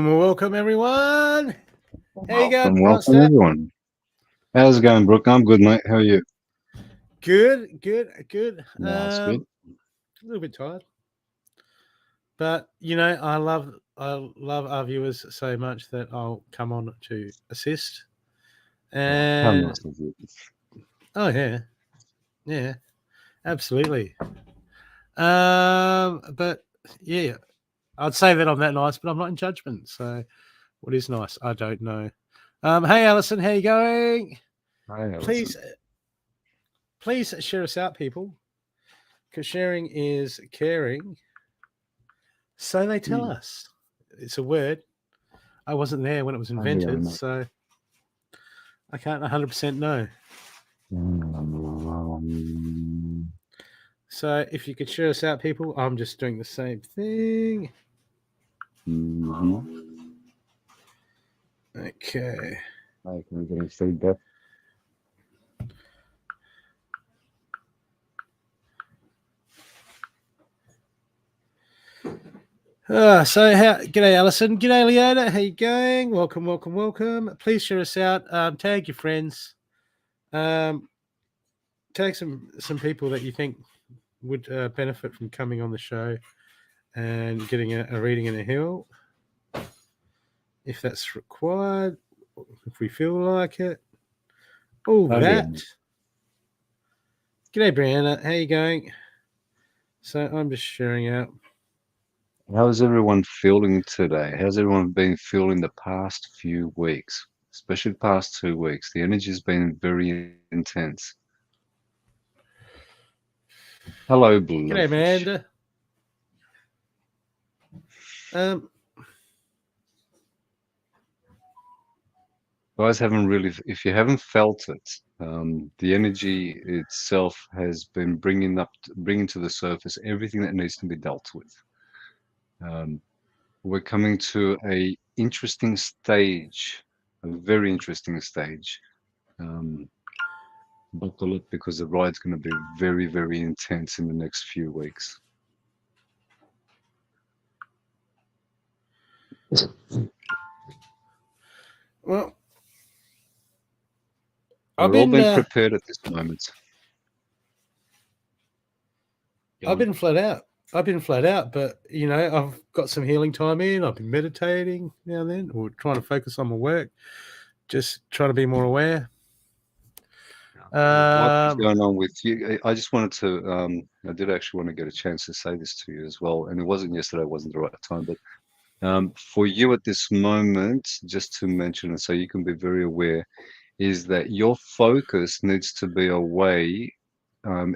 Welcome everyone. How you going? Welcome everyone. How's it going, Brooke? I'm good, mate. How are you? Good. That's good. A little bit tired, but I love our viewers so much that I'll come on to assist. And How nice of you. oh yeah, absolutely. But yeah, I'd say that I'm that nice, but I'm not in judgment. So, what is nice? I don't know. Hey, Alison, how you going? Hi, Alison. Please share us out, people, because sharing is caring. So they tell us. It's a word. I wasn't there when it was invented, so I can't 100% know. So if you could share us out, people, I'm just doing the same thing. Okay. Hi, can we get any feedback? G'day, Alison. G'day, Leona. How you going? Welcome. Please share us out. Tag your friends. Tag some people that you think would benefit from coming on the show and getting a reading in a hill, if that's required, if we feel like it. G'day, Brianna. How you going? So I'm just sharing out. How's everyone feeling today? How's everyone been feeling the past few weeks, especially the past 2 weeks? The energy's been very intense. Hello, Blue. G'day, Amanda. Guys haven't really, if you haven't felt it, the energy itself has been bringing to the surface everything that needs to be dealt with. We're coming to a interesting stage, a very interesting stage. Buckle up, because the ride's going to be very, very intense in the next few weeks. Well, I've been prepared at this moment. I've been flat out, but I've got some healing time in. I've been meditating now and then, or trying to focus on my work, just trying to be more aware. What's going on with you? I just wanted to, I did actually want to get a chance to say this to you as well, and it wasn't yesterday, it wasn't the right time, but for you at this moment, just to mention, and so you can be very aware, is that your focus needs to be away,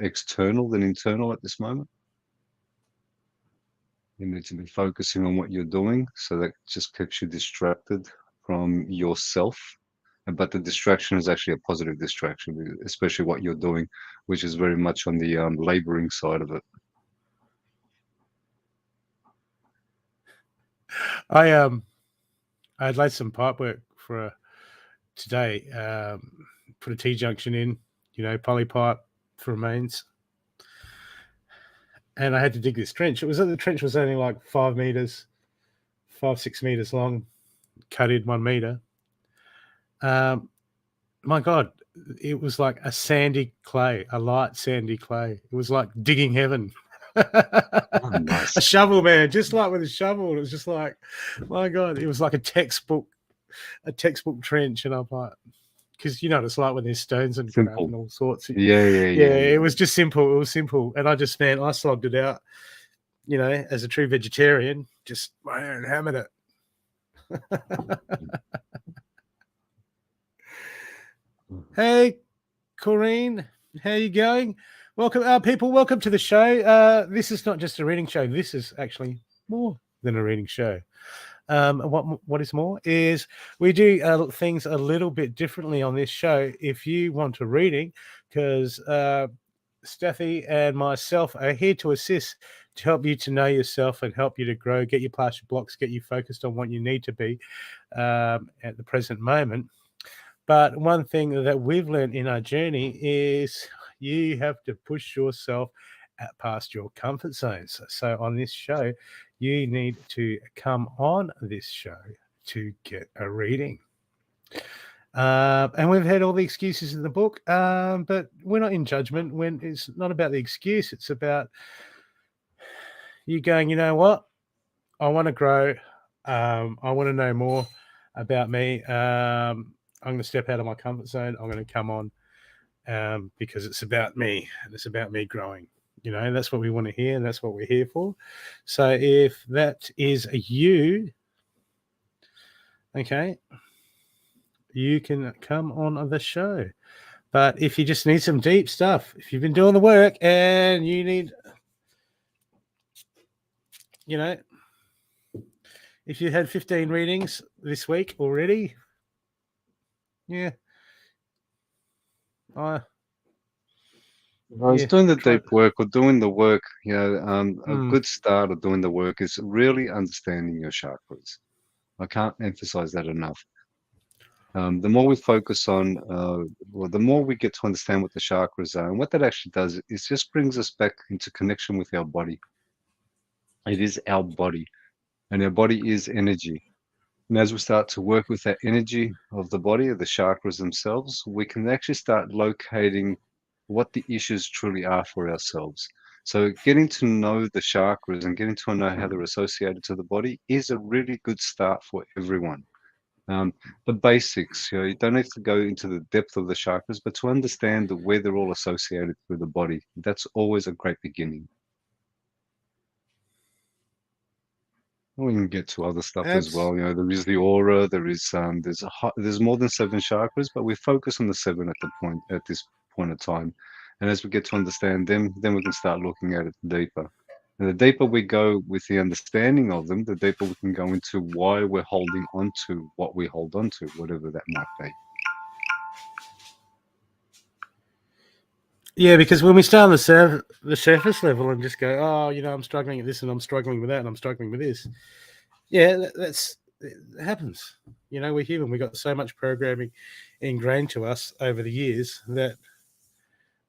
external than internal at this moment. You need to be focusing on what you're doing, so that just keeps you distracted from yourself. But the distraction is actually a positive distraction, especially what you're doing, which is very much on the laboring side of it. I'd laid some pipe work for today. Put a T-junction in, poly pipe for mains. And I had to dig this trench. The trench was only like 5 meters, 6 meters long, cut in 1 meter. My God, it was like a sandy clay, a light sandy clay. It was like digging heaven. Nice. A shovel, man, just like with a shovel. It was just like, my God, it was like a textbook trench. And I'm like, because it's like when there's stones and crap and all sorts. Yeah. It was just simple. It was simple. And I slogged it out, as a true vegetarian, just hammered it. Hey, Corrine, how you going? Welcome, people. Welcome to the show. This is not just a reading show. This is actually more than a reading show. What is more is we do things a little bit differently on this show. If you want a reading, because Stathi and myself are here to assist, to help you to know yourself and help you to grow, get you past your blocks, get you focused on what you need to be at the present moment. But one thing that we've learned in our journey is you have to push yourself past your comfort zones. So on this show, you need to come on this show to get a reading. And we've had all the excuses in the book, but we're not in judgment. When it's not about the excuse, it's about you going, you know what? I want to grow. I want to know more about me. I'm going to step out of my comfort zone. I'm going to come on because it's about me and it's about me growing. You know, that's what we want to hear and that's what we're here for. So if that is you, okay, you can come on the show. But if you just need some deep stuff, if you've been doing the work and you need, you know, if you had 15 readings this week already, yeah. It's doing the deep work or doing the work, you know, a good start of doing the work is really understanding your chakras. I can't emphasize that enough. The more we focus on, well, the more we get to understand what the chakras are, and what that actually does is just brings us back into connection with our body. It is our body, and our body is energy. And as we start to work with that energy of the body, of the chakras themselves, we can actually start locating what the issues truly are for ourselves. So getting to know the chakras and getting to know how they're associated to the body is a really good start for everyone. The basics, you know, you don't have to go into the depth of the chakras, but to understand where they're all associated with the body, that's always a great beginning. We can get to other stuff as well. You know, there is the aura. There is there's more than 7 chakras, but we focus on the 7 at this point of time. And as we get to understand them, then we can start looking at it deeper. And the deeper we go with the understanding of them, the deeper we can go into why we're holding on to what we hold on to, whatever that might be. Yeah, because when we start on the surface level and just go, oh, you know, I'm struggling at this and I'm struggling with that and I'm struggling with this. Yeah, it happens. You know, we're human. We got so much programming ingrained to us over the years that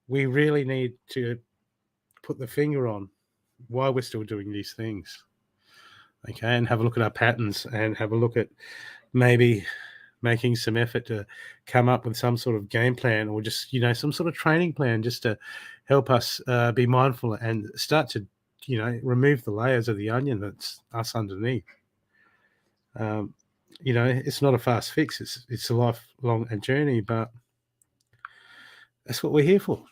we really need to put the finger on why we're still doing these things. Okay, and have a look at our patterns and have a look at maybe making some effort to come up with some sort of game plan or just, you know, some sort of training plan just to help us be mindful and start to, you know, remove the layers of the onion that's us underneath. You know, it's not a fast fix. It's a lifelong journey, but that's what we're here for.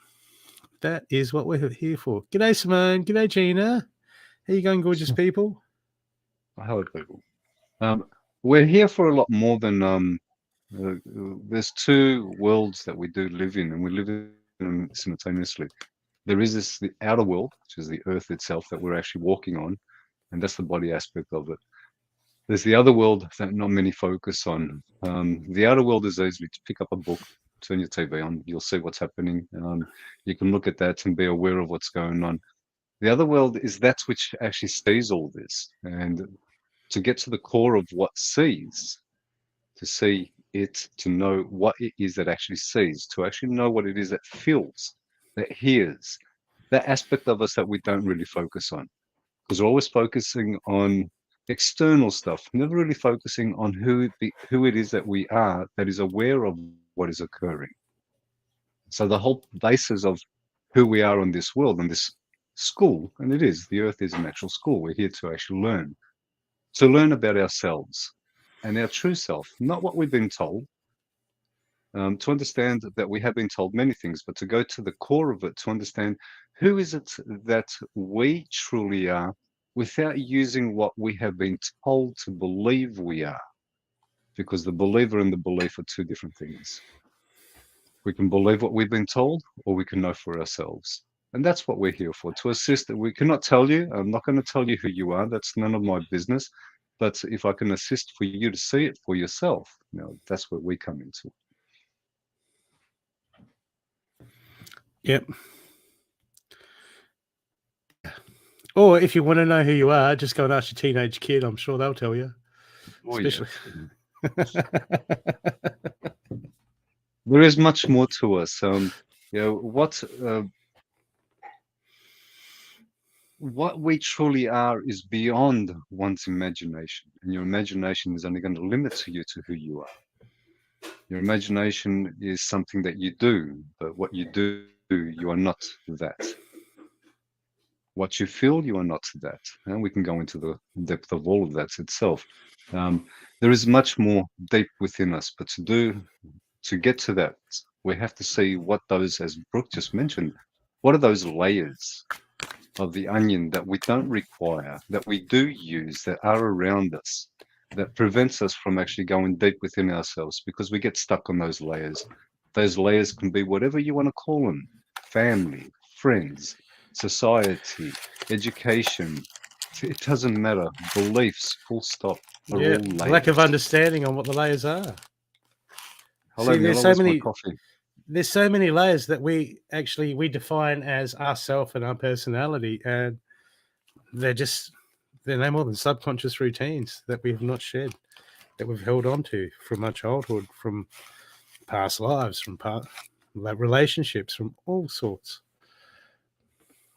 That is what we're here for. G'day, Simone. G'day, Gina. How you going, gorgeous people? Hello, people. We're here for a lot more than there's 2 worlds that we do live in, and we live in them simultaneously. There is the outer world, which is the earth itself that we're actually walking on, and that's the body aspect of it. There's the other world that not many focus on. The outer world is easily to pick up a book, turn your TV on, you'll see what's happening. You can look at that and be aware of what's going on. The other world is that which actually sees all this, and to get to the core of what sees, to see it, to know what it is that actually sees, to actually know what it is that feels, that hears, that aspect of us that we don't really focus on. Because we're always focusing on external stuff, never really focusing on who it is that we are that is aware of what is occurring. So the whole basis of who we are on this world, on this school, and it is, the earth is an actual school. We're here to actually learn. To learn about ourselves and our true self, not what we've been told, to understand that we have been told many things, but to go to the core of it, to understand who is it that we truly are without using what we have been told to believe we are. because the believer and the belief are two different things. We can believe what we've been told, or we can know for ourselves. And that's what we're here for, to assist. We cannot tell you, I'm not going to tell you who you are. That's none of my business. But if I can assist for you to see it for yourself, that's where we come into. Yep. Or if you want to know who you are, just go and ask your teenage kid. I'm sure they'll tell you. Oh, Especially. Yeah. There is much more to us. What we truly are is beyond one's imagination, and your imagination is only going to limit you to who you are. Your imagination is something that you do, but what you do, you are not that. What you feel, you are not that. And we can go into the depth of all of that itself. There is much more deep within us, but to get to that, we have to see what those, as Brooke just mentioned, what are those layers of the onion that we don't require, that we do use, that are around us, that prevents us from actually going deep within ourselves, because we get stuck on those layers. Those layers can be whatever you want to call them: family, friends, society, education. It doesn't matter. Beliefs, full stop, are Yeah, all layers. lack of understanding on what the layers are. Hello, See, Mila, where's my coffee? There's so many layers that we define as ourself and our personality, and they're no more than subconscious routines that we have not shed, that we've held on to from our childhood, from past lives, from past relationships, from all sorts.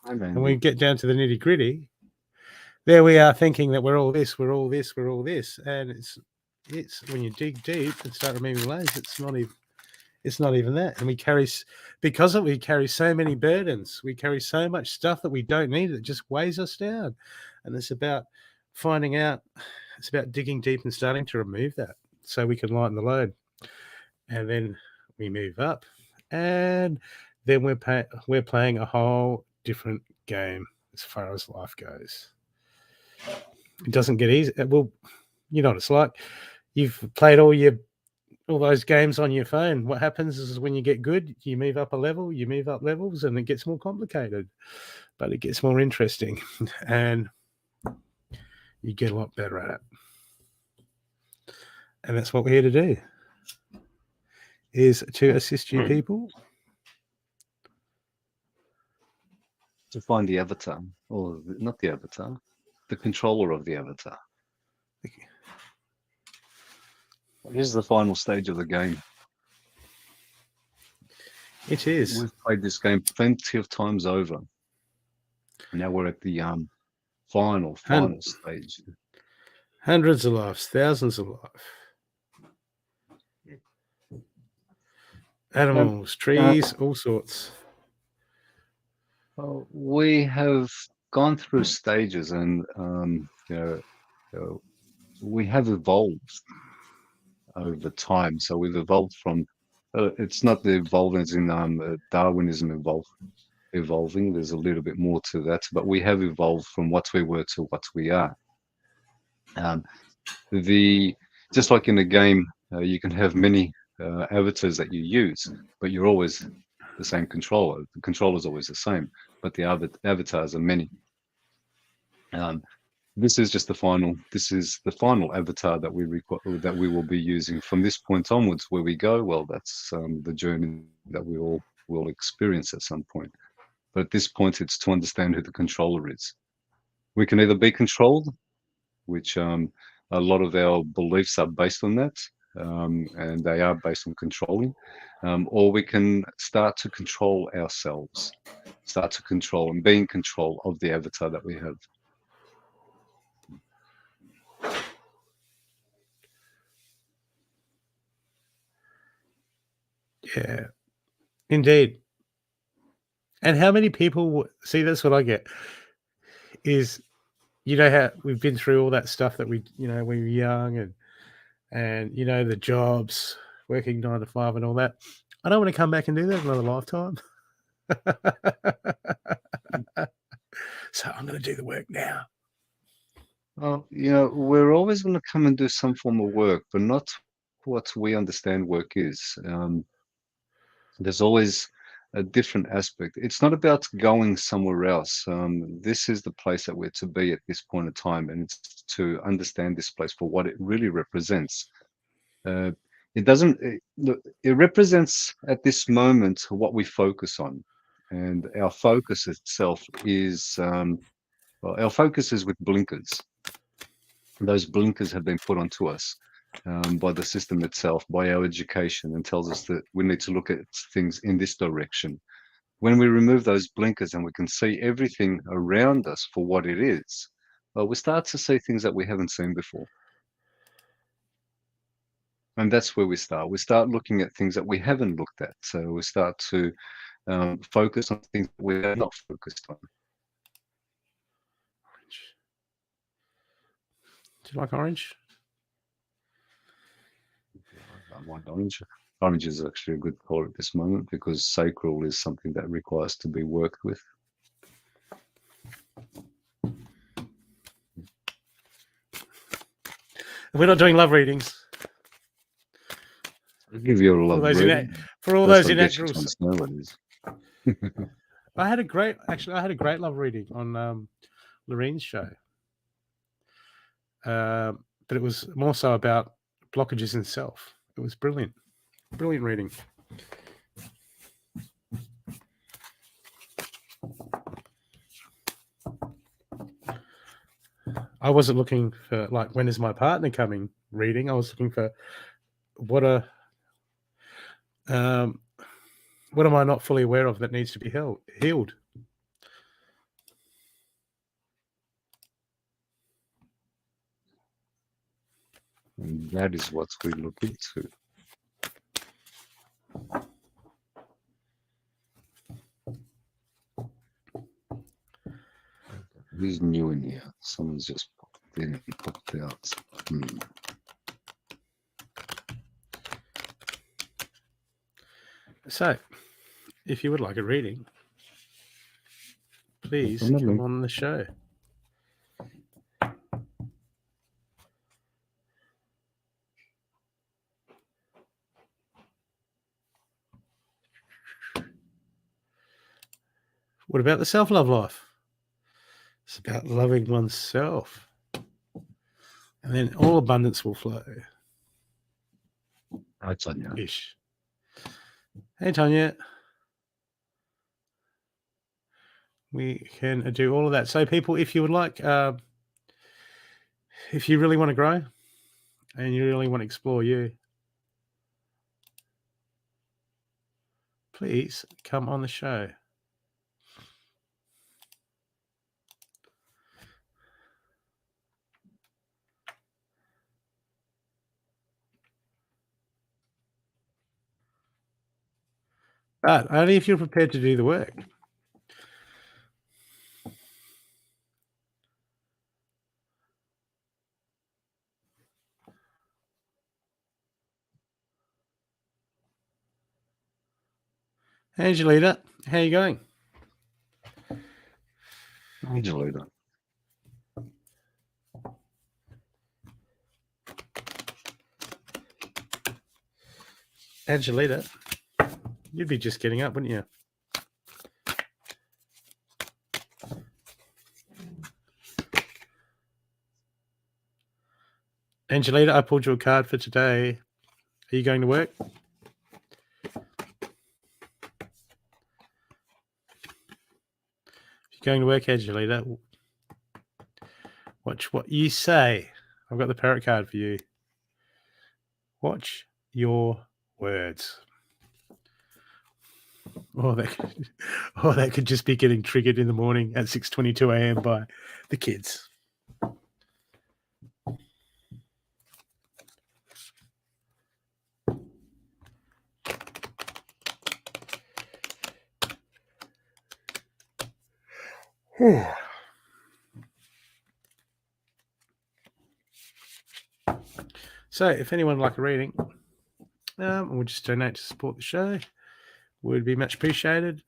And we get down to the nitty gritty. There we are thinking that we're all this, we're all this, we're all this, and it's when you dig deep and start removing layers, it's not even that. And we carry so many burdens. We carry so much stuff that we don't need that just weighs us down. And it's about finding out. It's about digging deep and starting to remove that, so we can lighten the load. And then we move up, and then we're playing a whole different game as far as life goes. It doesn't get easy. Well, you know what it's like. You've played all those games on your phone. What happens is when you get good, you move up a level, you move up levels, and it gets more complicated, but it gets more interesting, and you get a lot better at it. And that's what we're here to do, is to assist you people. To find the avatar, or not the avatar, the controller of the avatar. Here's the final stage of the game. It is. We've played this game plenty of times over. Now we're at the final stage. Hundreds of lives, thousands of lives. Animals, trees, all sorts. We have gone through stages, and we have evolved over time. So we've evolved from. It's not the evolving as in Darwinism evolving. There's a little bit more to that, but we have evolved from what we were to what we are. Just like in a game, you can have many avatars that you use, but you're always the same controller. The controller is always the same, but the avatars are many. This is just the final. This is the final avatar that we will be using from this point onwards. Where we go, well, that's the journey that we all will experience at some point. But at this point, it's to understand who the controller is. We can either be controlled, which a lot of our beliefs are based on that, and they are based on controlling, or we can start to control ourselves, start to control and be in control of the avatar that we have. Yeah, indeed. And how many people see? That's what I get. Is how we've been through all that stuff that when we were young, and the jobs, working 9 to 5 and all that. I don't want to come back and do that another lifetime. So I'm going to do the work now. We're always going to come and do some form of work, but not what we understand work is. There's always a different aspect. It's not about going somewhere else. This is the place that we're to be at this point in time, and it's to understand this place for what it really represents. Uh, it doesn't. Look, it represents at this moment what we focus on, and our focus itself is our focus is with blinkers. Those blinkers have been put onto us by the system itself, by our education, and tells us that we need to look at things in this direction. When we remove those blinkers and we can see everything around us for what it is, we start to see things that we haven't seen before. And that's where we start. We start looking at things that we haven't looked at. So we start to focus on things that we are not focused on. Do you like orange? I want orange. Orange is actually a good color at this moment because sacral is something that requires to be worked with. We're not doing love readings. I'll give you a love reading. For all those inactive. What it is. I had a great love reading on Lorene's show. But it was more so about blockages in self. It was brilliant. Brilliant reading. I wasn't looking for like when is my partner coming reading. I was looking for what am I not fully aware of that needs to be healed. And that is what we look into. Who's new in here? Someone's just popped in and popped out. So, if you would like a reading, please come on the show. What about the self-love life? It's about loving oneself. And then all abundance will flow. Hi, Tanya. Ish. Hey, Tanya. We can do all of that. So, people, if you would like, if you really want to grow and you really want to explore you, please come on the show. But only if you're prepared to do the work. Angelita, how are you going? Angelita. Angelita, you'd be just getting up, wouldn't you? Angelita, I pulled you a card for today. Are you going to work? If you're going to work, Angelita, watch what you say. I've got the parrot card for you. Watch your words. That could just be getting triggered in the morning at 6:22 a.m. by the kids. So, if anyone would like a reading, we'll just donate to support the show. Would be much appreciated.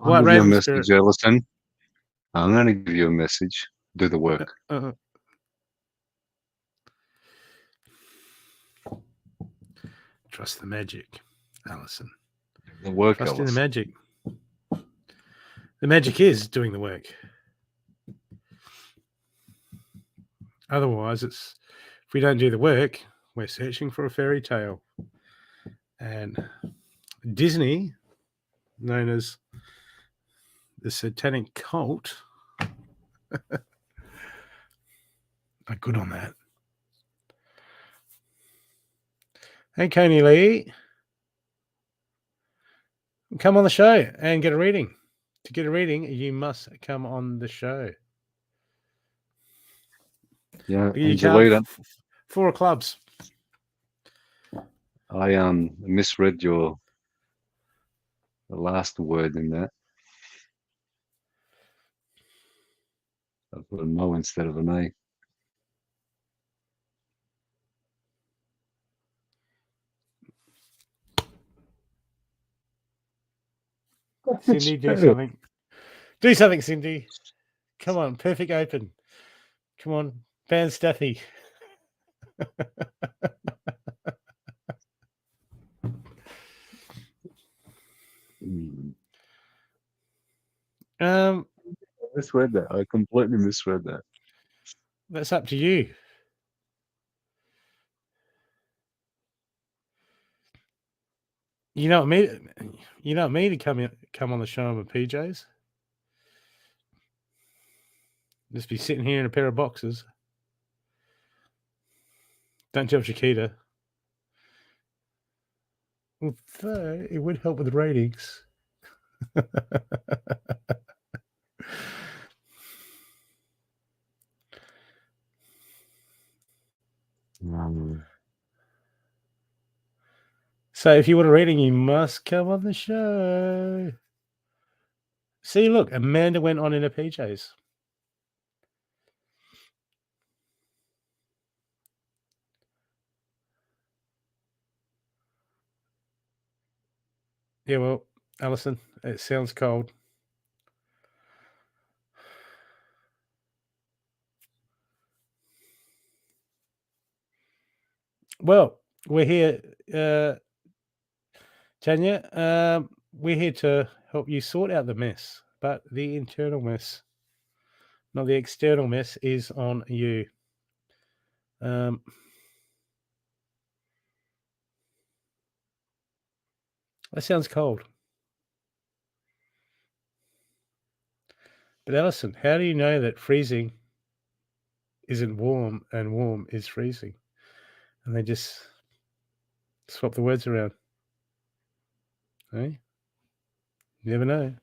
I'll White give you a Raven message, Spirit. Ellison. I'm going to give you a message. Do the work. Trust the magic, Allison. The work, Trust in the Ellison. magic. The magic is doing the work. Otherwise, if we don't do the work, we're searching for a fairy tale. And Disney, known as the satanic cult, are good on that. Hey, Coney Lee, come on the show and get a reading. To get a reading, you must come on the show. Yeah, You Angelita, 4 clubs. I misread the last word in that. I put a no instead of an A. Cindy, do something. Do something, Cindy. Come on, perfect open. Come on, ban Stathi. I misread that. I completely misread that. That's up to you. You know what me to come on the show in my PJs. Just be sitting here in a pair of boxes. Don't tell Chiquita. Although it would help with the ratings. So if you want a reading, you must come on the show. See, look, Amanda went on in her PJs. Yeah, well, Alison, it sounds cold. Well, we're here, Tanya. We're here to help you sort out the mess, but the internal mess, not the external mess, is on you. That sounds cold. But Alison, how do you know that freezing isn't warm and warm is freezing? And they just swap the words around. Hey? You never know.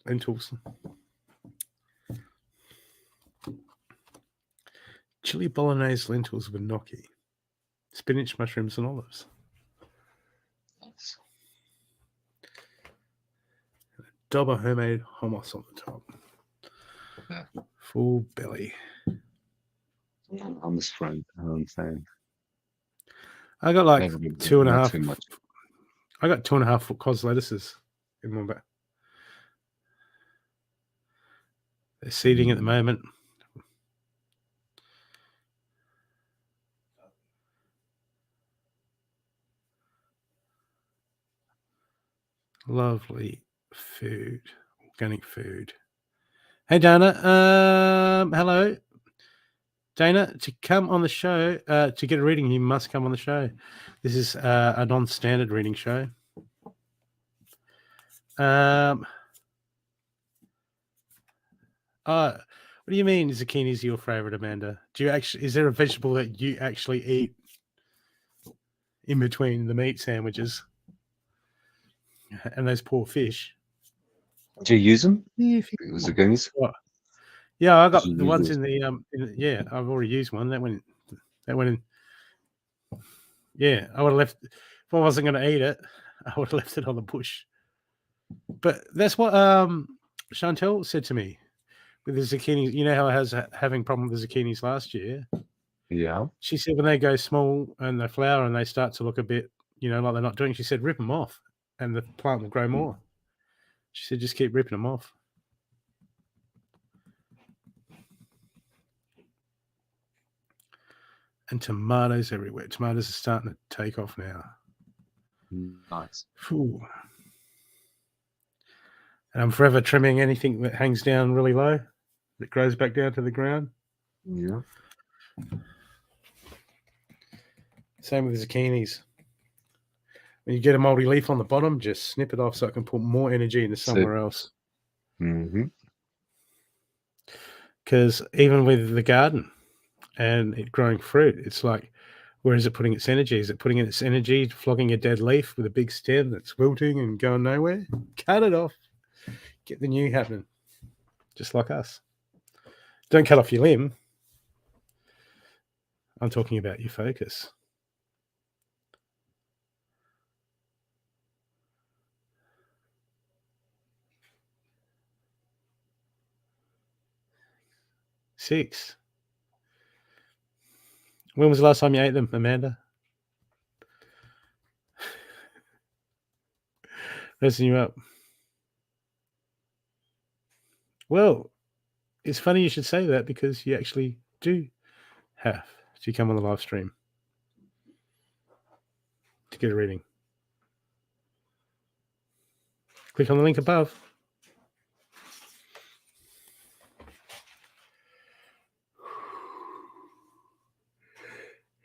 Lentils. Chili bolognese lentils with gnocchi. Spinach, mushrooms, and olives. Double homemade hummus on the top. Yeah. Full belly. I'm this friend. I'm saying. I got like Maybe 2.5. too much. I got 2.5 foot cos lettuces in my back. They're seeding at the moment. Lovely food, organic food. Hey, Dana. Hello. Dana, to come on the show, to get a reading, you must come on the show. This is a non-standard reading show. What do you mean zucchini is your favorite, Amanda? Is there a vegetable that you actually eat? in between the meat sandwiches and those poor fish. Did you use them? If The zucchinis? What? Yeah, I got Did you the use ones those? yeah, I've already used one. That went in. Yeah, I would have left if I wasn't going to eat it. I would have left it on the bush. But that's what Chantel said to me with the zucchinis. You know how I was having problem with the zucchinis last year. Yeah. She said when they go small and they flower and they start to look a bit, like they're not doing. She said rip them off, and the plant will grow more. She said just keep ripping them off. And tomatoes everywhere. Tomatoes are starting to take off now. Nice. Whew. And I'm forever trimming anything that hangs down really low, that grows back down to the ground. Yeah. Same with the zucchinis. When you get a moldy leaf on the bottom, just snip it off so I can put more energy into somewhere else. Mm-hmm. Because even with the garden and it growing fruit, it's like, where is it putting its energy? Is it putting its energy flogging a dead leaf with a big stem that's wilting and going nowhere? Cut it off. Get the new happening. Just like us. Don't cut off your limb. I'm talking about your focus. Six. When was the last time you ate them, Amanda? Messing you up. Well, it's funny you should say that because you actually do have to come on the live stream to get a reading. Click on the link above.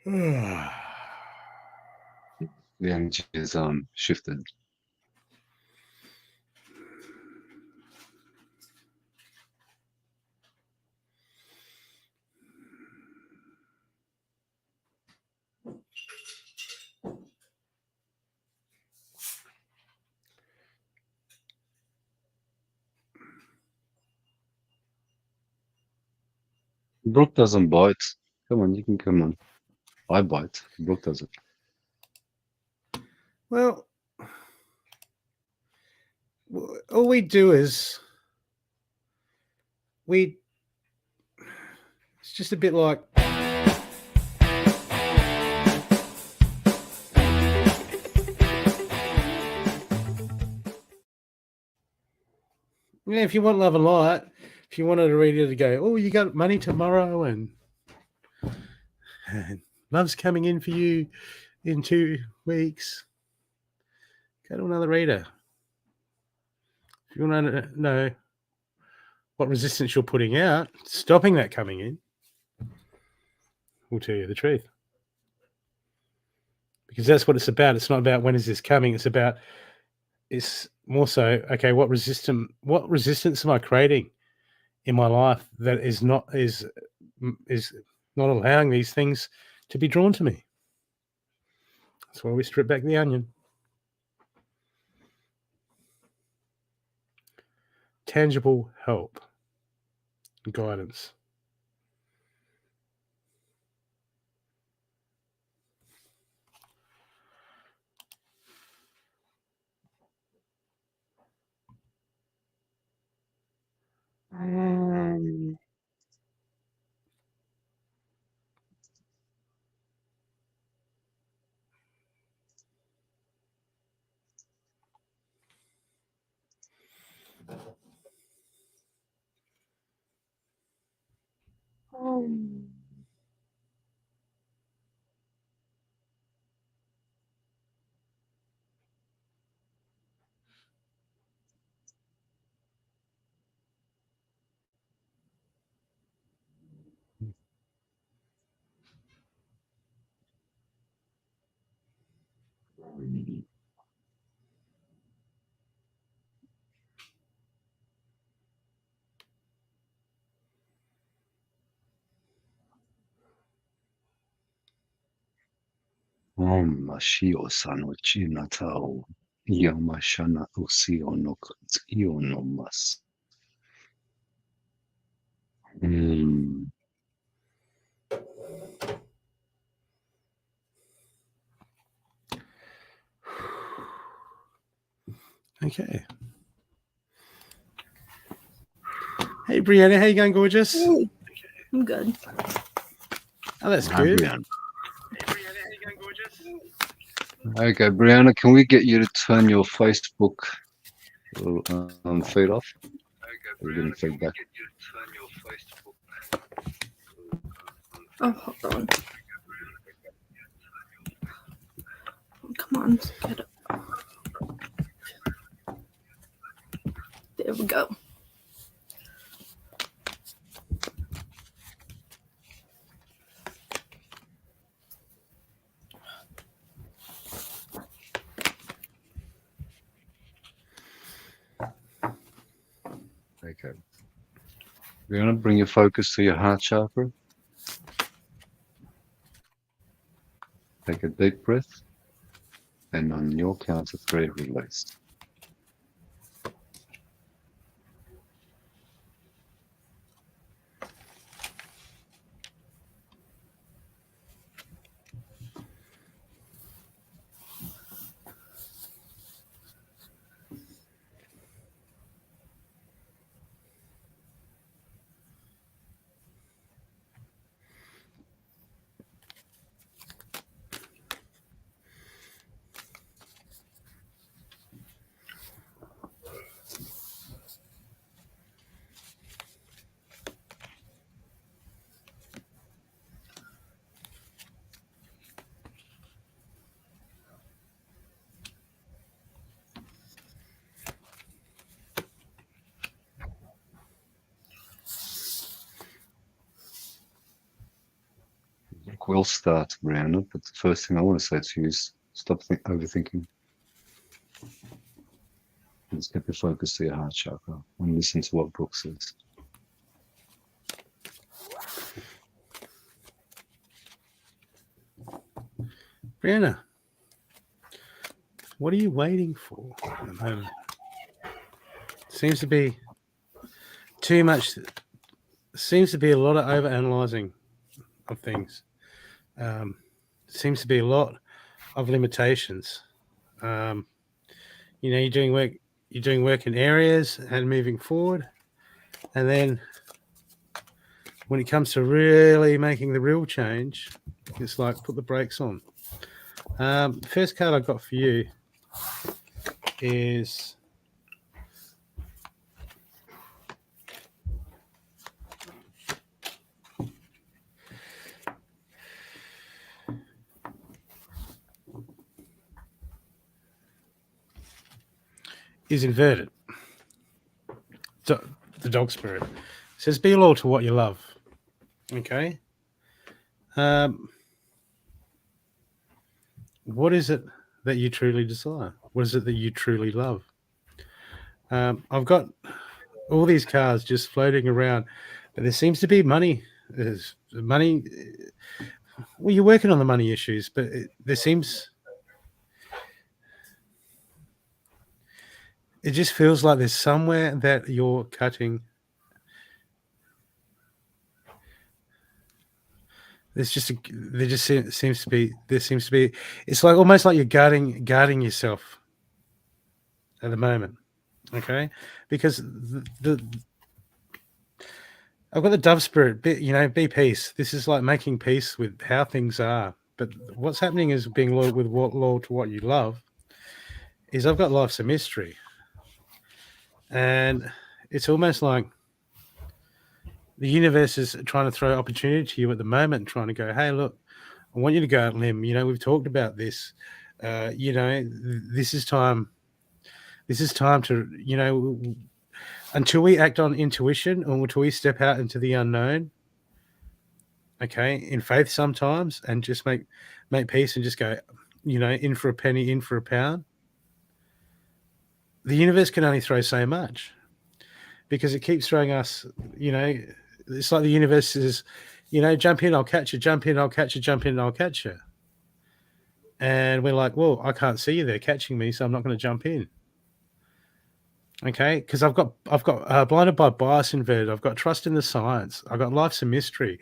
The energy is shifted. Brooke doesn't bite. Come on, you can come on. I bite. Brooke doesn't. Well, all we do is it's just a bit like if you want love and light, if you wanted a reader to go, oh, you got money tomorrow and love's coming in for you in 2 weeks, go to another reader. If you want to know what resistance you're putting out, stopping that coming in, will tell you the truth. Because that's what it's about. It's not about when is this coming. It's more so, okay, what resistance am I creating in my life that is not allowing these things to be drawn to me? That's why we strip back the onion. Tangible help, guidance. Om Mashio Sanochi Natao Yamashana Usio no Katsuyo no Mas. Okay. Hey, Brianna, how you going, gorgeous? Hey, I'm good. Oh, that's good. Brianna. Okay, Brianna, can we get you to turn your Facebook feed off? We're getting feedback. Oh, hold on. Come on, get up. There we go. Okay. Brianna, bring your focus to your heart chakra. Take a deep breath. And on your count of 3, release. We'll start, Brianna, but the first thing I want to say to you is stop overthinking. Just keep your focus to your heart chakra and listen to what Brooke says. Brianna, what are you waiting for at the moment? Seems to be too much. Seems to be a lot of overanalyzing of things. Seems to be a lot of limitations. You're doing work in areas and moving forward, and then when it comes to really making the real change, it's like put the brakes on. First card I got for you is inverted. The dog spirit. It says be loyal to what you love. Okay. What is it that you truly desire? What is it that you truly love? I've got all these cards just floating around, but there seems to be money. There's money. Well, you're working on the money issues, but there seems. It just feels like there's somewhere that you're cutting. There seems to be. It's like almost like you're guarding yourself at the moment. Okay, because I've got the dove spirit. Be peace. This is like making peace with how things are. But what's happening is being loyal to what you love. Is I've got life's a mystery, and it's almost like the universe is trying to throw opportunity to you at the moment, trying to go, hey, look, I want you to go out on a limb. We've talked about this. This is time. This is time to, until we act on intuition or until we step out into the unknown, okay, in faith sometimes, and just make peace and just go, in for a penny, in for a pound. The universe can only throw so much because it keeps throwing us, it's like the universe is, jump in, I'll catch you, jump in, I'll catch you, jump in, I'll catch you. And we're like, well, I can't see you there catching me, so I'm not going to jump in. Okay, because I've got blinded by bias inverted. I've got trust in the science. I've got life's a mystery,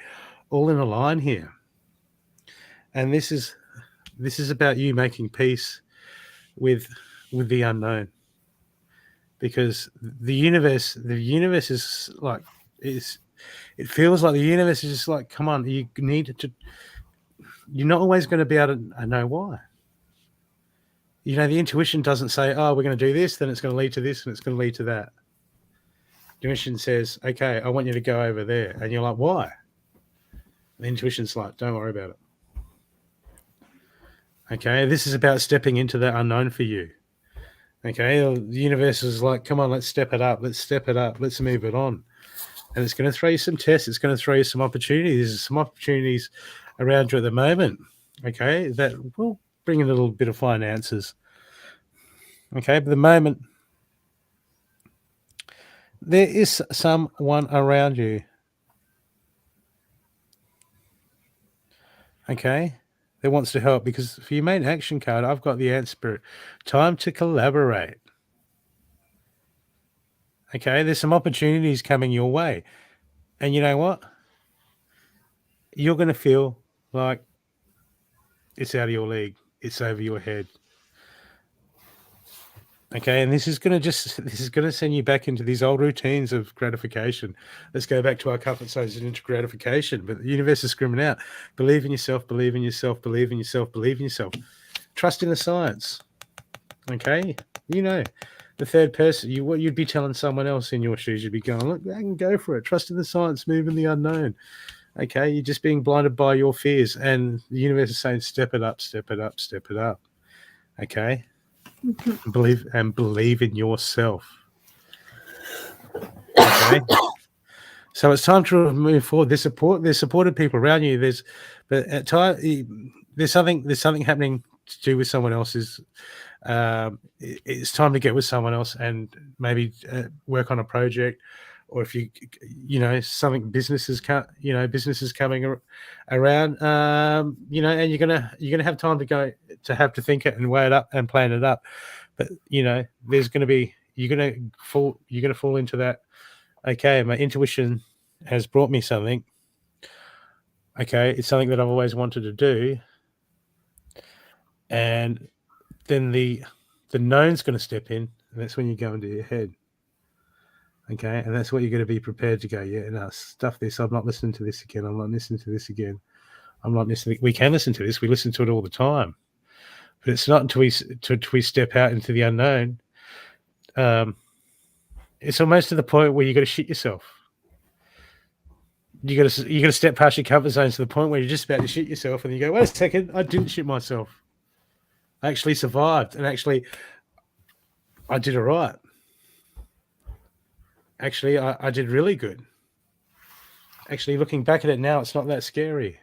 all in a line here. And this is about you making peace with the unknown, because the universe is like it feels like the universe is just like, come on, you need to. You're not always going to be able to know why. The intuition doesn't say, oh, we're going to do this, then it's going to lead to this, and it's going to lead to that. The intuition says, okay, I want you to go over there. And you're like, why? The intuition's like, don't worry about it. Okay, this is about stepping into the unknown for you. Okay, the universe is like, come on, let's step it up. Let's step it up. Let's move it on. And it's going to throw you some tests. It's going to throw you some opportunities. There's some opportunities around you at the moment. Okay, that will bring a little bit of finances. Okay, but the moment there is someone around you. Okay, that wants to help, because for your main action card, I've got the Ant Spirit. Time to collaborate. Okay, there's some opportunities coming your way. And you know what? You're going to feel like it's out of your league. It's over your head. Okay, and this is going to send you back into these old routines of gratification. Let's go back to our comfort zones and into gratification. But the universe is screaming out: believe in yourself, believe in yourself, believe in yourself, believe in yourself. Trust in the science. Okay, the third person. You'd be telling someone else in your shoes. You'd be going, look, I can go for it. Trust in the science, move in the unknown. Okay, you're just being blinded by your fears, and the universe is saying, step it up, step it up, step it up. Okay. Believe in yourself. Okay. So it's time to move forward. There's supportive people around you. There's something happening to do with someone else's. It's time to get with someone else and maybe work on a project, or if something businesses coming around, and you're gonna have time to think it and weigh it up and plan it up. But there's going to be you're gonna fall into that. Okay, my intuition has brought me something. Okay, it's something that I've always wanted to do, and then the known's going to step in, and that's when you go into your head. Okay, and that's what you're going to be prepared to go, yeah, no, stuff this. I'm not listening to this again. I'm not listening to this again. I'm not listening. We can listen to this. We listen to it all the time. But it's not until we step out into the unknown. It's almost to the point where you got to shit yourself. You got to step past your comfort zone to the point where you're just about to shit yourself, and you go, wait a second, I didn't shit myself. I actually survived, and actually I did all right. Actually, I did really good. Actually, looking back at it now, it's not that scary.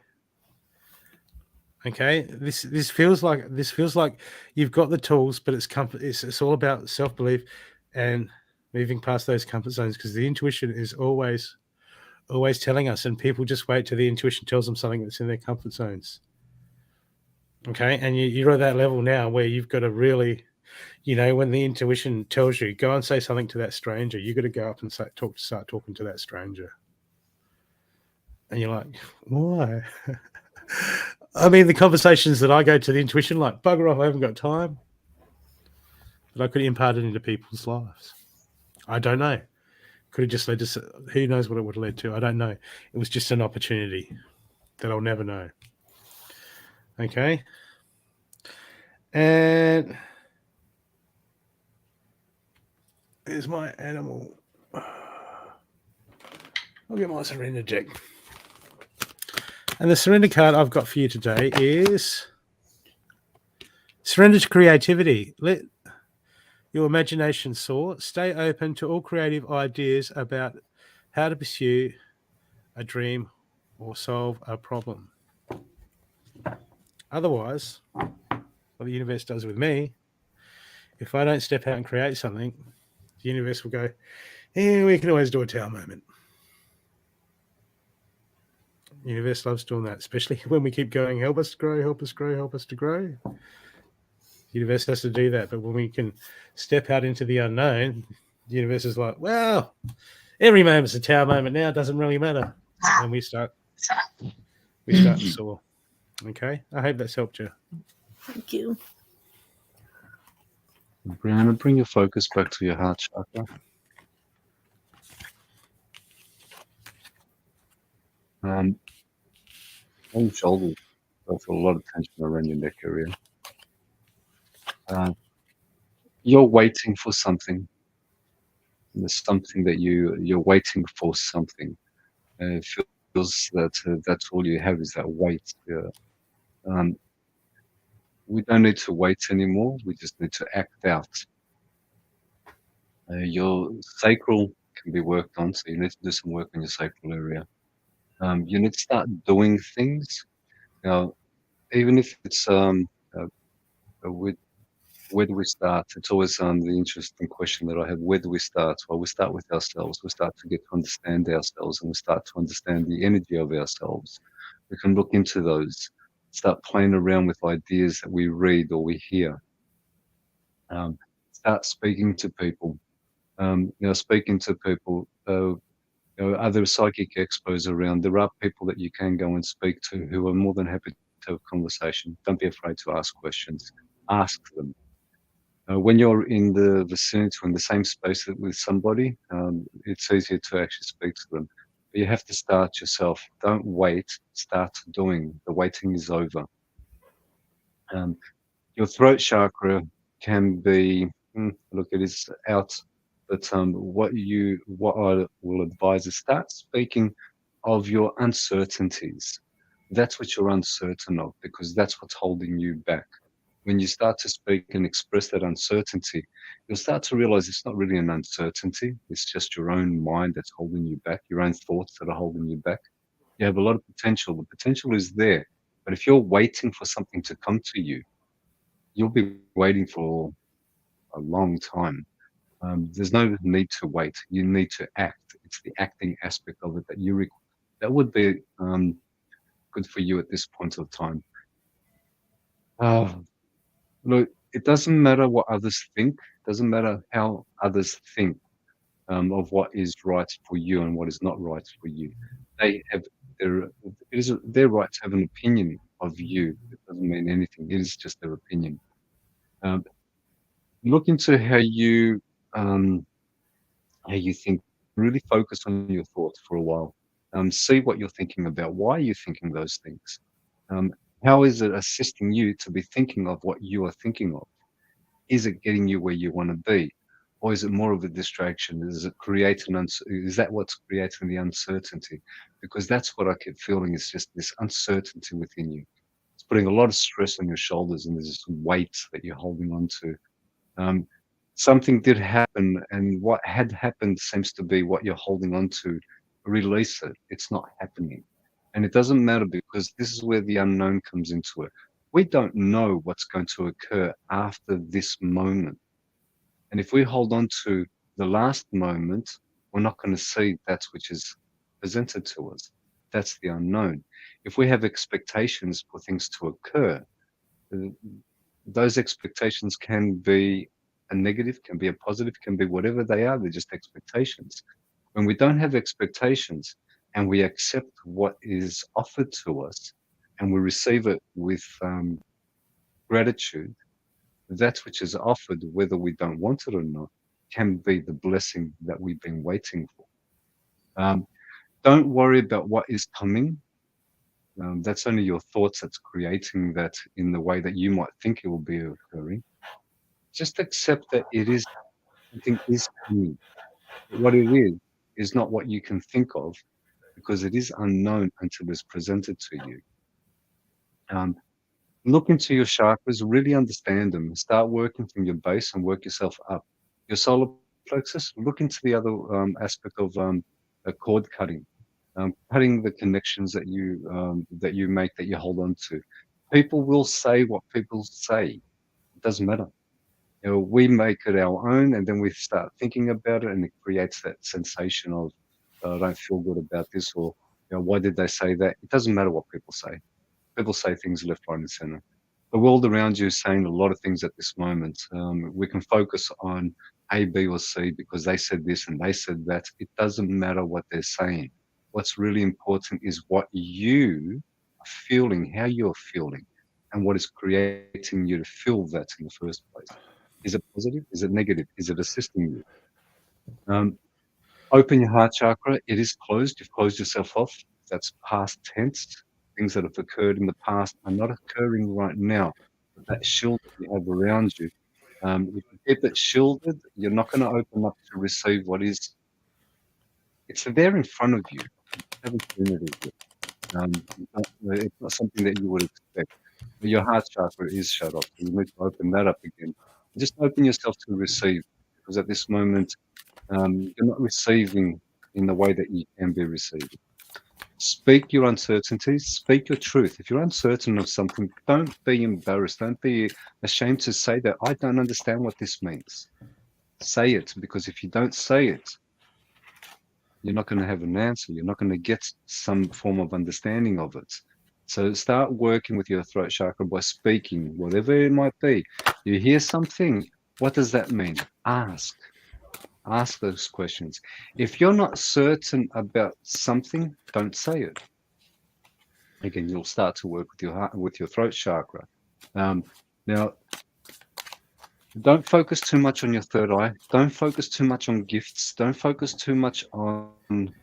Okay, this feels like you've got the tools, but it's comfort. It's all about self-belief and moving past those comfort zones, because the intuition is always telling us, and people just wait till the intuition tells them something that's in their comfort zones. Okay, and you're at that level now where you've got to really, when the intuition tells you, go and say something to that stranger, you got to go up and start talking to that stranger. And you're like, why? I mean, the conversations that I go to the intuition, like, bugger off, I haven't got time. But I could impart it into people's lives. I don't know. Could have just led to, who knows what it would have led to? I don't know. It was just an opportunity that I'll never know. Okay. And here's my animal. I'll get my surrender deck. And the surrender card I've got for you today is surrender to creativity. Let your imagination soar. Stay open to all creative ideas about how to pursue a dream or solve a problem. Otherwise, what the universe does with me, if I don't step out and create something, the universe will go, we can always do a tower moment. Universe loves doing that, especially when we keep going, help us to grow, help us grow, help us to grow. The universe has to do that. But when we can step out into the unknown, the universe is like, well, every moment's a tower moment now, it doesn't really matter. And we start to soar. Okay. I hope that's helped you. Thank you. Brianna, bring your focus back to your heart chakra. On your shoulders, I feel a lot of tension around your neck area. You're waiting for something. There's something that you're waiting for something. It feels that that's all you have is that wait. We don't need to wait anymore. We just need to act out. Your sacral can be worked on, so you need to do some work on your sacral area. You need to start doing things. Now, even if it's with where do we start? It's always the interesting question that I have. Where do we start? Well, we start with ourselves. We start to get to understand ourselves, and we start to understand the energy of ourselves. We can look into those, start playing around with ideas that we read or we hear. Start speaking to people. Speaking to people. Other psychic expos around. There are people that you can go and speak to who are more than happy to have a conversation. Don't be afraid to ask questions. Ask them. When you're in the vicinity, in the same space with somebody, it's easier to actually speak to them. But you have to start yourself. Don't wait. Start doing. The waiting is over. Your throat chakra can be, look, it is out. But what I will advise is start speaking of your uncertainties. That's what you're uncertain of, because that's what's holding you back. When you start to speak and express that uncertainty, you'll start to realize it's not really an uncertainty. It's just your own mind that's holding you back, your own thoughts that are holding you back. You have a lot of potential. The potential is there. But if you're waiting for something to come to you, you'll be waiting for a long time. There's no need to wait. You need to act. It's the acting aspect of it that would be good for you at this point of time. Look, it doesn't matter what others think. It doesn't matter how others think of what is right for you and what is not right for you. They have it is their right to have an opinion of you. It doesn't mean anything. It is just their opinion. Look into how you think. Really focus on your thoughts for a while. See what you're thinking about. Why are you thinking those things? How is it assisting you to be thinking of what you are thinking of? Is it getting you where you want to be? Or is it more of a distraction? Is that what's creating the uncertainty? Because that's what I keep feeling is just this uncertainty within you. It's putting a lot of stress on your shoulders, and there's this weight that you're holding on to. Something did happen, and what had happened seems to be what you're holding on to. Release it. It's not happening. And it doesn't matter, because this is where the unknown comes into it. We don't know what's going to occur after this moment. And if we hold on to the last moment, we're not going to see that which is presented to us. That's the unknown. If we have expectations for things to occur, those expectations can be a negative, can be a positive, can be whatever they are. They're just expectations. When we don't have expectations and we accept what is offered to us and we receive it with gratitude, that which is offered, whether we don't want it or not, can be the blessing that we've been waiting for. Don't worry about what is coming. That's only your thoughts that's creating that in the way that you might think it will be occurring. Just accept that something is coming. But what it is not what you can think of, because it is unknown until it's presented to you. Look into your chakras, really understand them. Start working from your base and work yourself up. Your solar plexus, look into the other aspect of cord cutting. Cutting the connections that you make, that you hold on to. People will say what people say. It doesn't matter. We make it our own, and then we start thinking about it, and it creates that sensation of I don't feel good about this, or why did they say that? It doesn't matter what people say. People say things left, right, and center. The world around you is saying a lot of things at this moment. We can focus on A, B, or C because they said this and they said that. It doesn't matter what they're saying. What's really important is what you are feeling, how you're feeling, and what is creating you to feel that in the first place. Is it positive? Is it negative? Is it assisting you? Open your heart chakra. It is closed. You've closed yourself off. That's past tense. Things that have occurred in the past are not occurring right now. But that shield that you have around you, if you keep it shielded, you're not going to open up to receive what is. It's there in front of you. You haven't seen it yet. It's not something that you would expect. But your heart chakra is shut off. You need to open that up again. Just open yourself to receive, because at this moment, you're not receiving in the way that you can be receiving. Speak your uncertainties, speak your truth. If you're uncertain of something, don't be embarrassed. Don't be ashamed to say that I don't understand what this means. Say it, because if you don't say it, you're not going to have an answer. You're not going to get some form of understanding of it. So start working with your throat chakra by speaking, whatever it might be. You hear something, what does that mean? Ask. Ask those questions. If you're not certain about something, don't say it. Again, you'll start to work with your heart, with your throat chakra. Now, don't focus too much on your third eye. Don't focus too much on gifts. Don't focus too much on.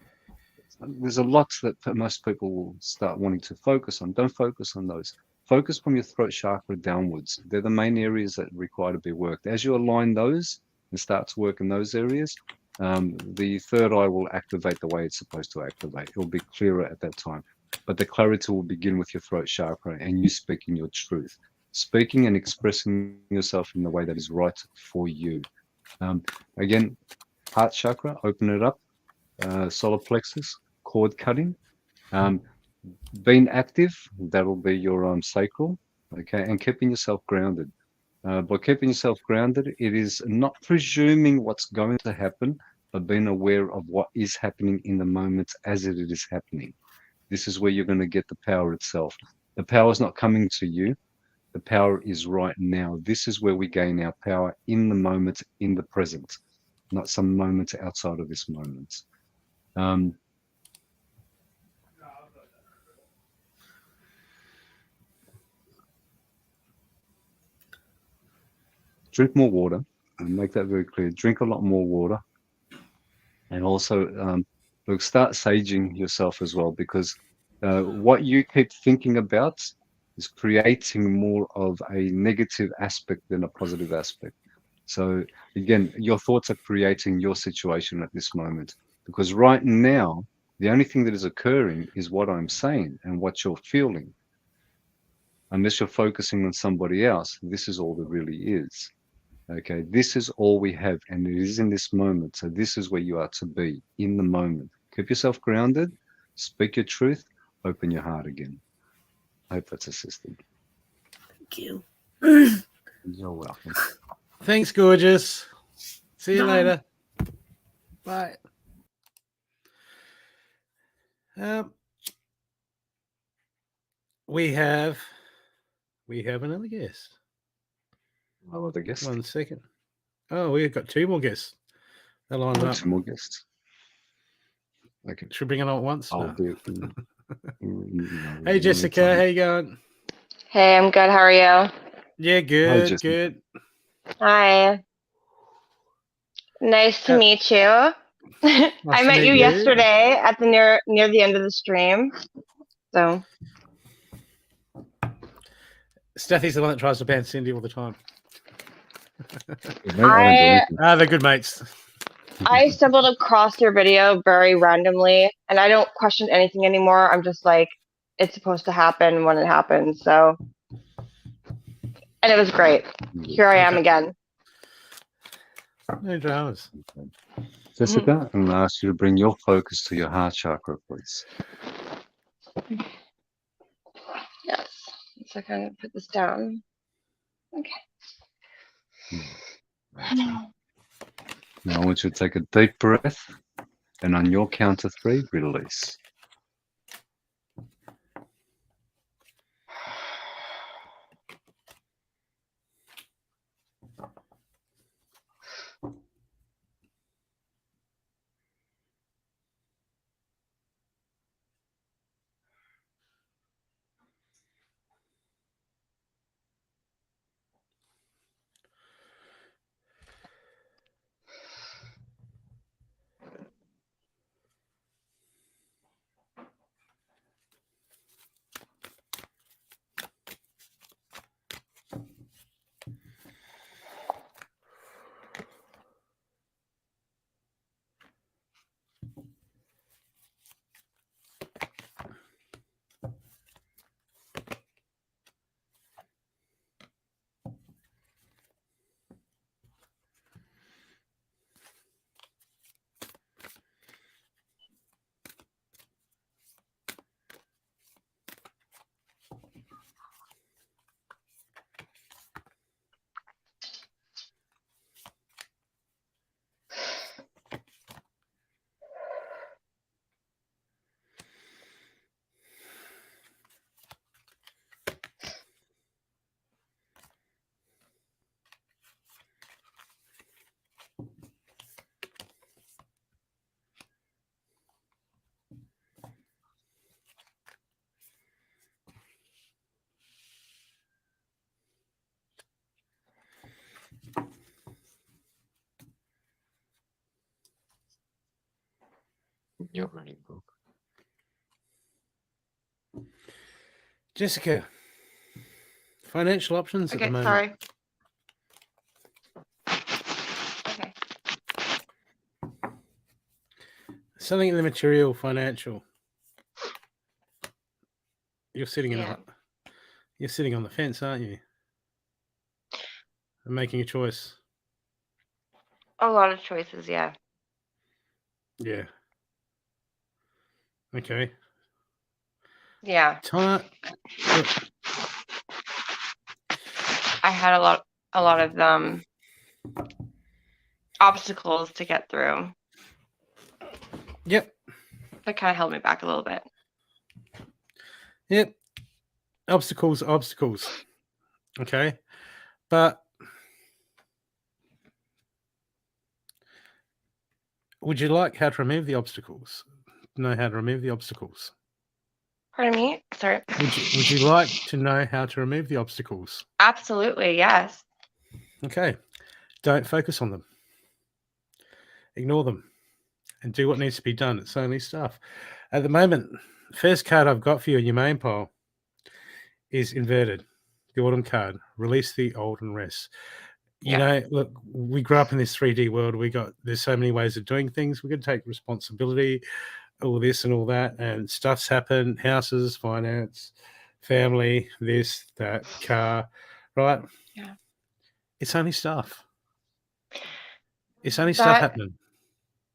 There's a lot that most people will start wanting to focus on. Don't focus on those. Focus from your throat chakra downwards. They're the main areas that require to be worked. As you align those and start to work in those areas, the third eye will activate the way it's supposed to activate. It will be clearer at that time. But the clarity will begin with your throat chakra and you speaking your truth. Speaking and expressing yourself in the way that is right for you. Again, heart chakra, open it up. Solar plexus, cord cutting. Being active, that'll be your sacral. Okay, and keeping yourself grounded. By keeping yourself grounded, it is not presuming what's going to happen, but being aware of what is happening in the moment as it is happening. This is where you're going to get the power itself. The power is not coming to you. The power is right now. This is where we gain our power in the moment, in the present, not some moment outside of this moment. Drink more water, and make that very clear. Drink a lot more water, and also look, start saging yourself as well, because what you keep thinking about is creating more of a negative aspect than a positive aspect. So again, your thoughts are creating your situation at this moment, because right now the only thing that is occurring is what I'm saying and what you're feeling. Unless you're focusing on somebody else, this is all there really is. Okay, this is all we have, and it is in this moment. So this is where you are to be, in the moment. Keep yourself grounded, speak your truth, open your heart again. I hope that's assisted. Thank you. You're welcome. Thanks, gorgeous. See you Bye. later. Bye. We have another guest. Another guest. 1 second. Oh, we've got 2 more guests. They're lined up. 2 more guests. Okay. Should we bring it on at once? I'll No. do it. Hey, Jessica, how you going? Hey, I'm good. How are you? Yeah, good, Jessica. good. Hi. Nice to meet you. I to met meet you you. yesterday at the near the end of the stream. So Stathi's the one that tries to ban Cindy all the time. They're good mates. I stumbled across your video very randomly, and I don't question anything anymore. I'm just like, it's supposed to happen when it happens. So, and it was great. Here I am again. No dramas. Jessica, I'm going to ask you to bring your focus to your heart chakra, please. Yes. So I'm going to put this down. Okay. Now I want you to take a deep breath, and on your count of 3, release. You're running, Brooke. Jessica, financial options at the Okay, moment. sorry. Okay. Something in the material, financial. You're sitting Yeah. you're sitting on the fence, aren't you? And making a choice. A lot of choices, yeah. Yeah. Okay. Yeah. Time. Look, I had a lot of obstacles to get through. yep. That kind of held me back a little bit. Yep. Obstacles. Okay. But would you like how to remove the obstacles? Know how to remove the obstacles? Pardon me? Sorry. Would you like to know how to remove the obstacles? Absolutely, yes. Okay. Don't focus on them. Ignore them and do what needs to be done. It's only stuff. At the moment, first card I've got for you in your main pile is inverted. The autumn card. Release the old and rest. You know, look, we grew up in this 3D world. There's so many ways of doing things. We're going to take responsibility, all this and all that, and stuff's happened. Houses, finance, family, this, that, car, right? Yeah. It's only stuff. It's only stuff happening.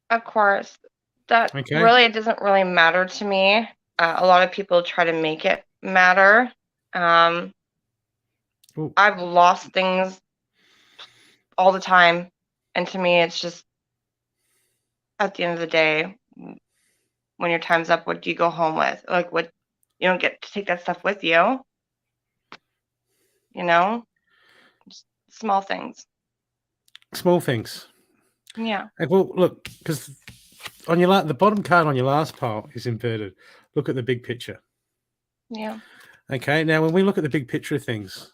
Of course. That Okay. really doesn't really matter to me. A lot of people try to make it matter. Ooh. I've lost things all the time, and to me, it's just at the end of the day, when your time's up, what do you go home with? Like, what, you don't get to take that stuff with you. You know, just small things. Small things. Yeah. Well, look, because on the bottom card on your last pile is inverted. Look at the big picture. Yeah. Okay. Now, when we look at the big picture of things,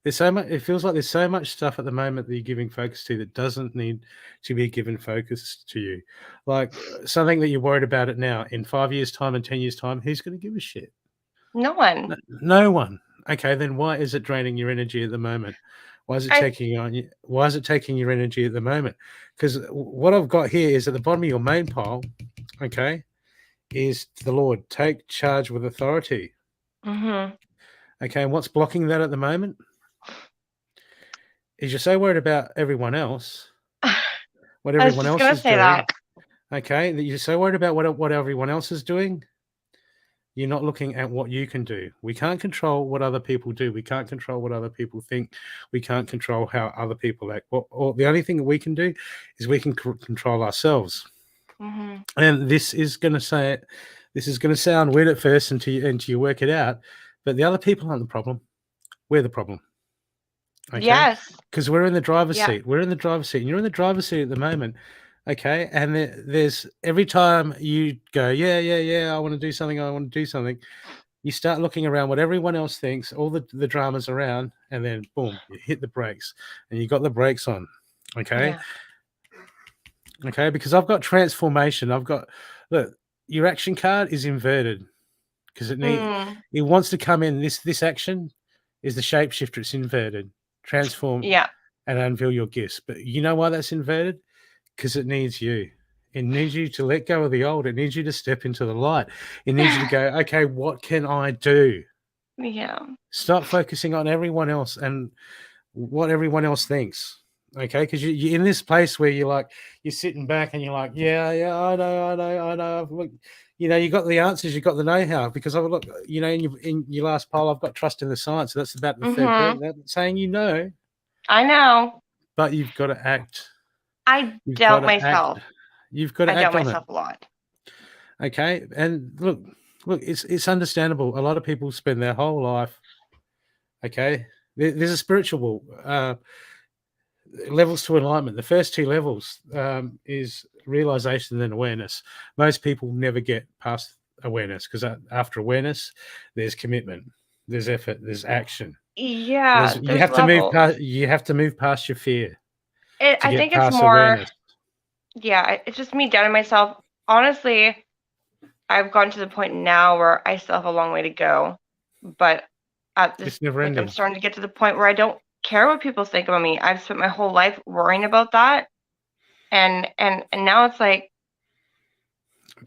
there's so much. It feels like there's so much stuff at the moment that you're giving focus to that doesn't need to be given focus to you. Like something that you're worried about it now. In 5 years' time and 10 years' time, who's going to give a shit? No one. No one. Okay, then why is it draining your energy at the moment? Why is it taking on you? Why is it taking your energy at the moment? Because what I've got here is at the bottom of your main pile, okay, is the Lord. Take charge with authority. Mm-hmm. Okay, and what's blocking that at the moment? Is you're so worried about everyone else, what everyone else is doing. That. Okay, that you're so worried about what everyone else is doing. You're not looking at what you can do. We can't control what other people do. We can't control what other people think. We can't control how other people act. Or the only thing that we can do is we can control ourselves. Mm-hmm. And this is going to sound weird at first until you work it out. But the other people aren't the problem. We're the problem. Okay? Yes. Because we're in the driver's seat. We're in the driver's seat. And you're in the driver's seat at the moment. Okay. And there's every time you go, yeah, I want to do something. You start looking around what everyone else thinks, all the dramas around, and then boom, you hit the brakes. And you got the brakes on. Okay. Yeah. Okay. Because I've got transformation. Look, your action card is inverted. Because it wants to come in. This action is the shapeshifter. It's inverted. Transform and unveil your gifts. But you know why that's inverted? Because it needs you. It needs you to let go of the old. It needs you to step into the light. It needs you to go, okay, what can I do? Yeah. Stop focusing on everyone else and what everyone else thinks. Okay, because you're in this place where you're sitting back and you're like, yeah, I know. Look, you got the answers, you got the know-how. Because I look, in your last poll, I've got trust in the science. So that's about the third person. That's saying I know. but you've got to act. I doubt myself. You've got to I act doubt on myself it. a lot. Okay, and look, it's understandable. A lot of people spend their whole life. Okay, there's a spiritual levels to enlightenment. The first two levels is realization and awareness. Most people never get past awareness because after awareness, there's commitment, there's effort, there's action. Yeah, you have to move past. You have to move past your fear. I think it's more. Awareness. Yeah, it's just me doubting myself honestly, I've gotten to the point now where I still have a long way to go, but at this, It's never like, I'm ending. starting to get to the point where I don't care what people think about me. I've spent my whole life worrying about that, and now it's like,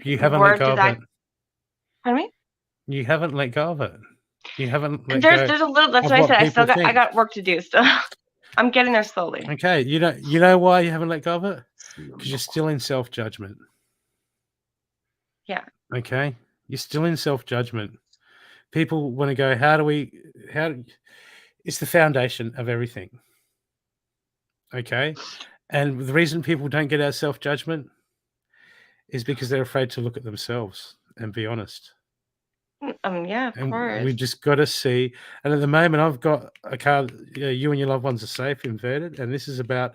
You haven't where let go did of that? it. Pardon me? You haven't let go of it. You haven't let There's go a little. That's of what I what said. people I think. got work to do still. I'm getting there slowly. Okay, you know why you haven't let go of it? Because you're still in self-judgment. Yeah. Okay, you're still in self-judgment. People want to go, how? It's the foundation of everything. Okay, and the reason people don't get out of self-judgment is because they're afraid to look at themselves and be honest. Yeah, of And course. we just got to see. And at the moment, I've got a card. You and your loved ones are safe, inverted. And this is about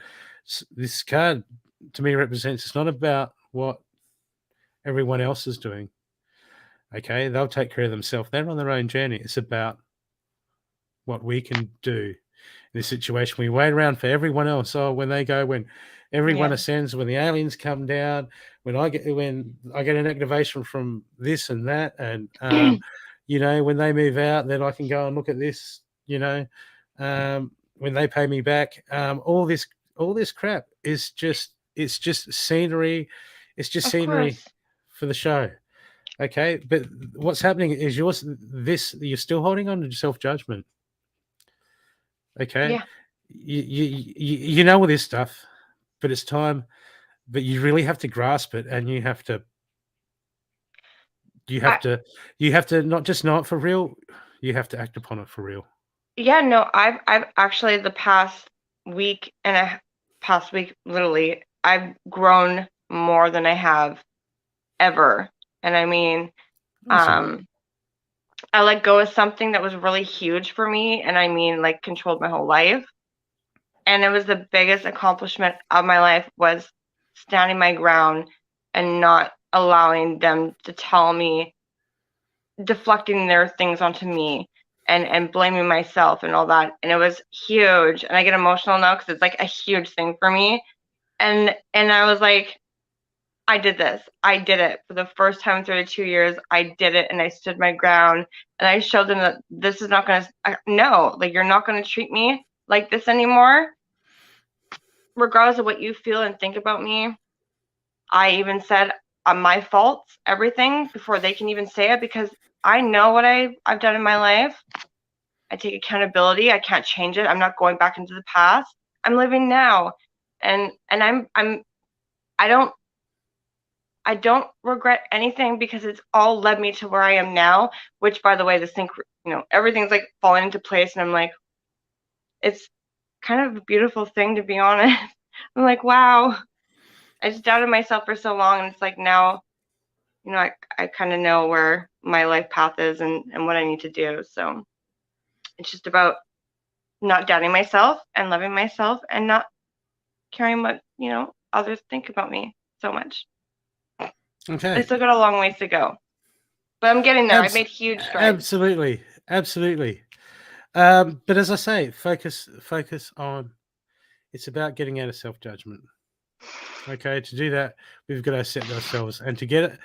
this card. To me, represents. It's not about what everyone else is doing. Okay, they'll take care of themselves. They're on their own journey. It's about what we can do in this situation. We wait around for everyone else. Oh, when they go, when everyone Yeah. ascends, when the aliens come down, when I get an activation from this and that, and you know, when they move out, then I can go and look at this. You know, when they pay me back, all this crap is just scenery. It's just Of scenery course. for the show. Okay, but what's happening is you're still holding on to self-judgment. Okay, Yeah. you know all this stuff, but it's time. But you really have to grasp it, and you have to not just know it for real. You have to act upon it for real. Yeah, no, I've actually the past week, literally, I've grown more than I have ever. And I mean, Awesome. I let go of something that was really huge for me, and I mean, like, controlled my whole life. And it was the biggest accomplishment of my life, was standing my ground and not allowing them to tell me, deflecting their things onto me, and blaming myself and all that. And it was huge, and I get emotional now because it's like a huge thing for me. And I was like, I did this. I did it for the first time in 32 years. I did it, and I stood my ground, and I showed them that this is not gonna, no, like, you're not gonna treat me like this anymore, regardless of what you feel and think about me. I even said, my faults, everything, before they can even say it, because I know what I've done in my life. I take accountability. I can't change it. I'm not going back into the past. I'm living now, and I don't regret anything, because it's all led me to where I am now. Which, by the way, everything's like falling into place, and I'm like, it's kind of a beautiful thing, to be honest. I'm like, wow, I just doubted myself for so long, and it's like, now, I kind of know where my life path is, and what I need to do. So it's just about not doubting myself and loving myself, and not caring what, others think about me so much. I Okay. still got a long ways to go, but I'm getting there. I've made huge strides. Absolutely. But as I say, focus on. It's about getting out of self-judgment. Okay, to do that, we've got to accept ourselves, and to get it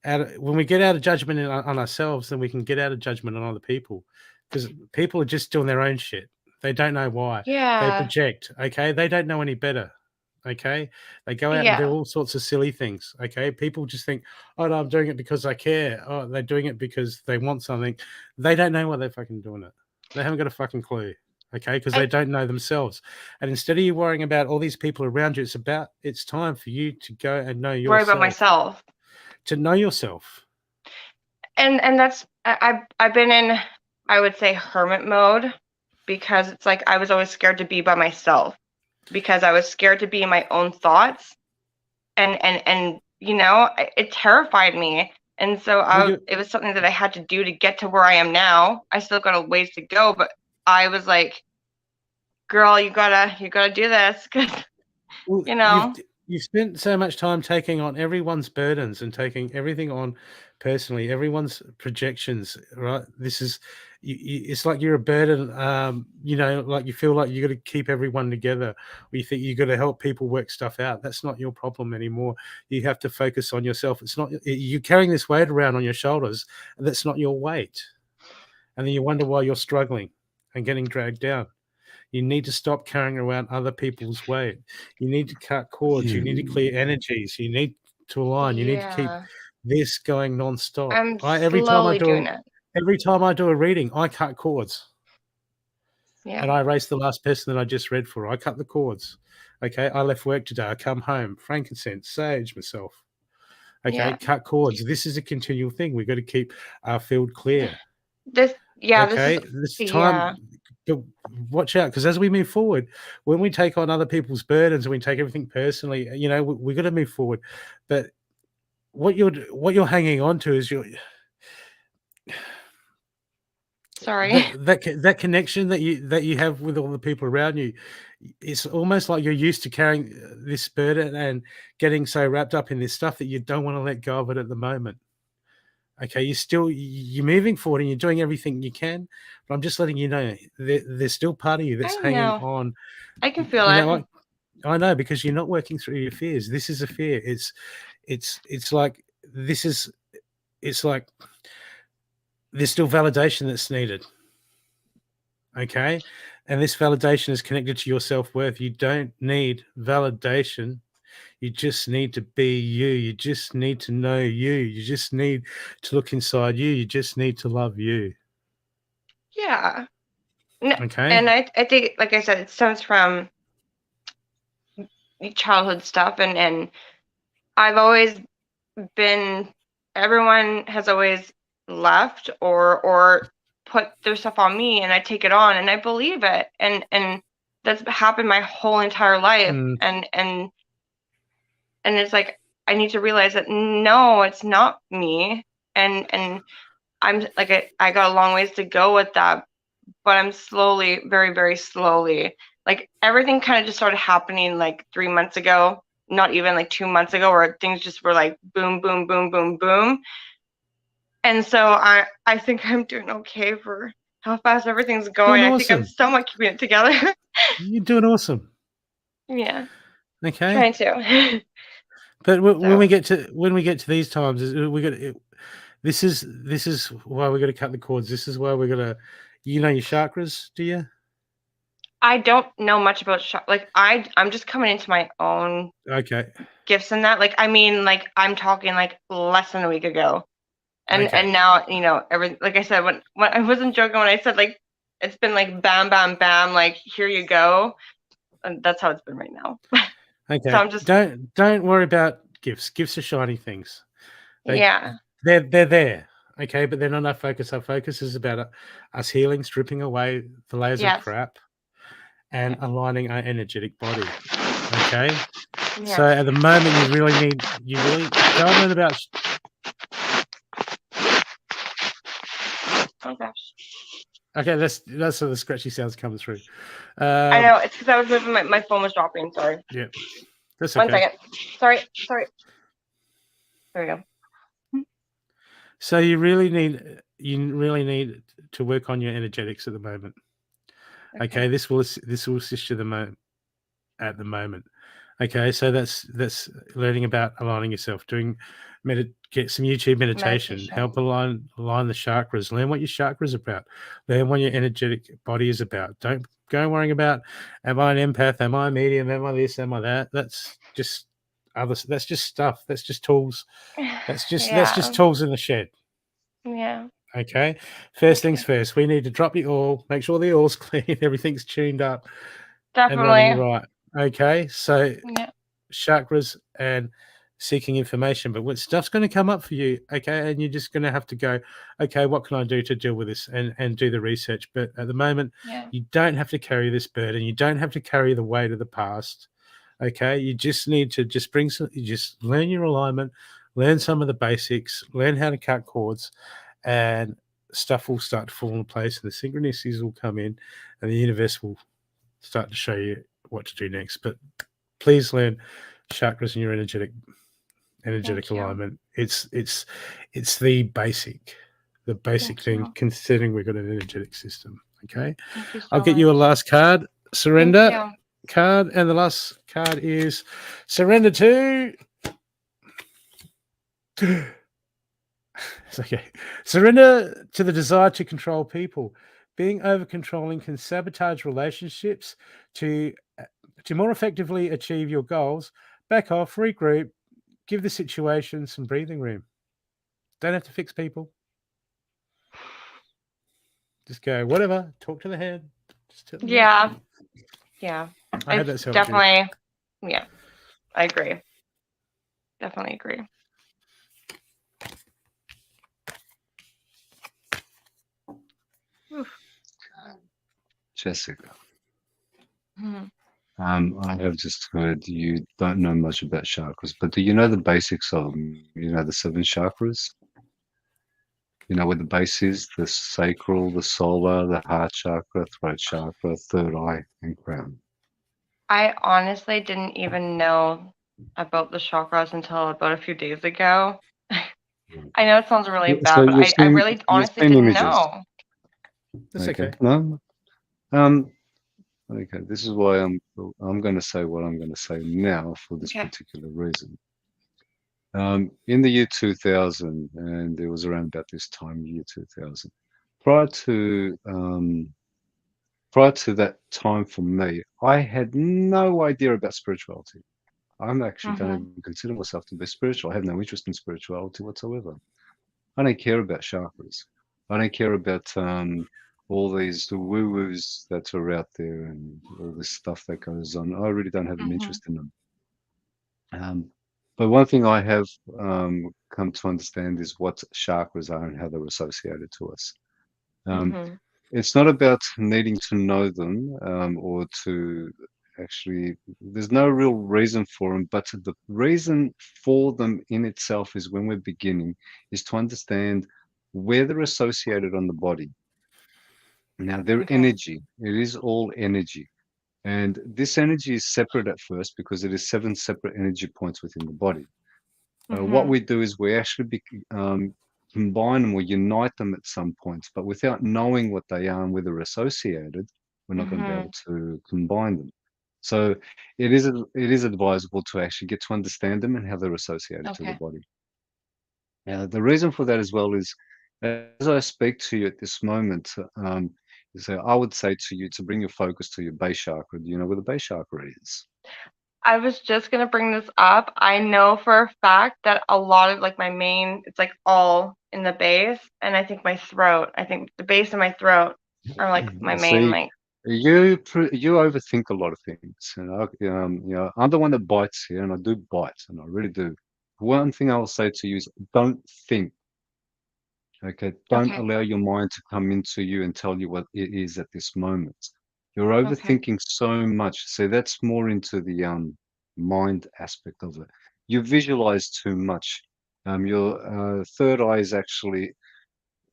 out. When we get out of judgment on ourselves, then we can get out of judgment on other people, because people are just doing their own shit. They don't know why. They Yeah. project. Okay, they don't know any better. Okay, they go out and do all sorts of silly things. Okay, people just think, oh no, I'm doing it because I care. Oh, they're doing it because they want something. They don't know why they're fucking doing it. They haven't got a fucking clue. Okay, because they don't know themselves. And instead of you worrying about all these people around you, it's time for you to go and know yourself. Worry about myself. To know yourself. And that's, I've been in, I would say, hermit mode, because it's like I was always scared to be by myself, because I was scared to be in my own thoughts, and it terrified me. And so it was something that I had to do to get to where I am now. I still got a ways to go, but I was like, girl, you gotta do this, because You've spent so much time taking on everyone's burdens and taking everything on personally, everyone's projections, right? This is, it's like you're a burden. Like you feel like you got to keep everyone together. Or you think you got to help people work stuff out. That's not your problem anymore. You have to focus on yourself. It's not you're carrying this weight around on your shoulders, and that's not your weight. And then you wonder why you're struggling and getting dragged down. You need to stop carrying around other people's weight. You need to cut cords. You need to clear energies. You need to align. You need to keep Yeah. this going nonstop. I'm Every time I slowly doing it. do a reading, I cut cords. Yeah. And I erase the last person that I just read for. I cut the cords. Okay. I left work today. I come home, frankincense, sage myself. Okay. Yeah. Cut cords. This is a continual thing. We've got to keep our field clear. Okay. This time, watch out, because as we move forward, when we take on other people's burdens and we take everything personally, we got to move forward. But what you're hanging on to is Sorry. that connection that you have with all the people around you. It's almost like you're used to carrying this burden and getting so wrapped up in this stuff that you don't want to let go of it at the moment. Okay, you're moving forward and you're doing everything you can, but I'm just letting you know there's still part of you that's hanging on. I can feel it. I know, because you're not working through your fears. This is a fear. It's like there's still validation that's needed. Okay, and this validation is connected to your self-worth. You don't need validation. You just need to be you. You just need to know you. You just need to look inside you. You just need to love you. Yeah. Okay. And I think, like I said, it stems from childhood stuff, and I've always been, everyone has always left or put their stuff on me, and I take it on and I believe it. And that's happened my whole entire life. And it's like, I need to realize that no, it's not me. And I'm like, I got a long ways to go with that, but I'm slowly, very, very slowly, like everything kind of just started happening like 3 months ago, not even like 2 months ago, where things just were like boom, boom, boom, boom, boom. And so I think I'm doing okay for how fast everything's going. Doing I think I'm awesome. somewhat keeping it together. You're doing awesome. Yeah. Okay. Trying to. But when we get to these times, this is why we got to cut the cords. This is why we got to, your chakras, do you? I don't know much about like I'm just coming into my own gifts in that. Like, I mean, like I'm talking like less than a week ago. And now, like I said, when I wasn't joking when I said like it's been like bam, bam, bam, like here you go. And that's how it's been right now. Okay. So I'm just don't worry about gifts. Gifts are shiny things. Yeah. They're there. Okay, but they're not our focus. Our focus is about us healing, stripping away the layers of crap, and aligning our energetic body. Okay. Yes. So at the moment, you really go and learn about. Oh gosh. Okay, that's where the scratchy sounds coming through. I know, it's because I was moving, my phone was dropping. Sorry. Yeah, that's okay. 1 second. Sorry. There we go. So you really need to work on your energetics at the moment. Okay, this will assist you at the moment. Okay, so that's learning about aligning yourself, get some YouTube meditation. Help align the chakras. Learn what your chakras are about. Learn what your energetic body is about. Don't go worrying about, am I an empath? Am I a medium? Am I this? Am I that? That's just that's just stuff. That's just tools. That's just tools in the shed. Yeah. Okay. First things first, we need to drop the oil, make sure the oil's clean, everything's tuned up. Definitely. And running right. Okay. So chakras and seeking information, but what stuff's going to come up for you, okay, and you're just going to have to go, okay, what can I do to deal with this, and do the research. But at the moment, you don't have to carry this burden. You don't have to carry the weight of the past. Okay, you just need to just learn your alignment, learn some of the basics, learn how to cut cords, and stuff will start to fall into place, and the synchronicities will come in, and the universe will start to show you what to do next. But please learn chakras in your energetic Thank you. alignment. It's the basic Thank thing, you. considering we've got an energetic system. Okay. Thank you so I'll get you a much. last card, surrender Thank card, and the last card is surrender to. It's okay. Surrender to the desire to control people. Being over controlling can sabotage relationships. To more effectively achieve your goals, back off, regroup, give the situation some breathing room. Don't have to fix people. Just go, whatever, talk to the head. Just tell them you. Yeah. I had that It's self-truth. definitely, yeah, I agree. Definitely agree. Oof. Jessica, Mhm. I have just heard you don't know much about chakras, but do you know the basics of them? You know the 7 chakras? You know where the base is? The sacral, the solar, the heart chakra, throat chakra, third eye, and crown. I honestly didn't even know about the chakras until about a few days ago. I know it sounds really So bad, but I really honestly didn't images. know. That's okay. No. Okay. This is why I'm going to say what I'm going to say now for this Okay. particular reason. In the year 2000, and it was around about this time, year 2000, prior to that time for me, I had no idea about spirituality. I'm actually don't Mhm. even consider myself to be spiritual. I have no interest in spirituality whatsoever. I don't care about chakras. I don't care about all these woo-woos that are out there and all this stuff that goes on. I really don't have an Mhm. interest in them. But one thing I have come to understand is what chakras are and how they're associated to us. Mhm. It's not about needing to know them or to actually, there's no real reason for them, but the reason for them in itself is when we're beginning, is to understand where they're associated on the body. Now, they're Okay. energy, it is all energy. And this energy is separate at first because it is 7 separate energy points within the body. What Mhm. we do is we actually combine them or unite them at some points, but without knowing what they are and where they're associated, we're not going to be able Mhm. to combine them. So it is advisable to actually get to understand them and how they're associated to the Okay. body. The reason for that as well is, as I speak to you at this moment, so I would say to you to bring your focus to your base chakra. Do you know where the base chakra is? I was just gonna bring this up. I know for a fact that a lot of like my main, it's like all in the base, and I think my throat. I think the base of my throat are like my main See, like. you overthink a lot of things. I'm the one that bites here, and I do bite, and I really do. One thing I will say to you is, don't think. Okay, don't Okay. allow your mind to come into you and tell you what it is at this moment. You're Okay. overthinking so much. So that's more into the mind aspect of it. You visualize too much. Your third eye is actually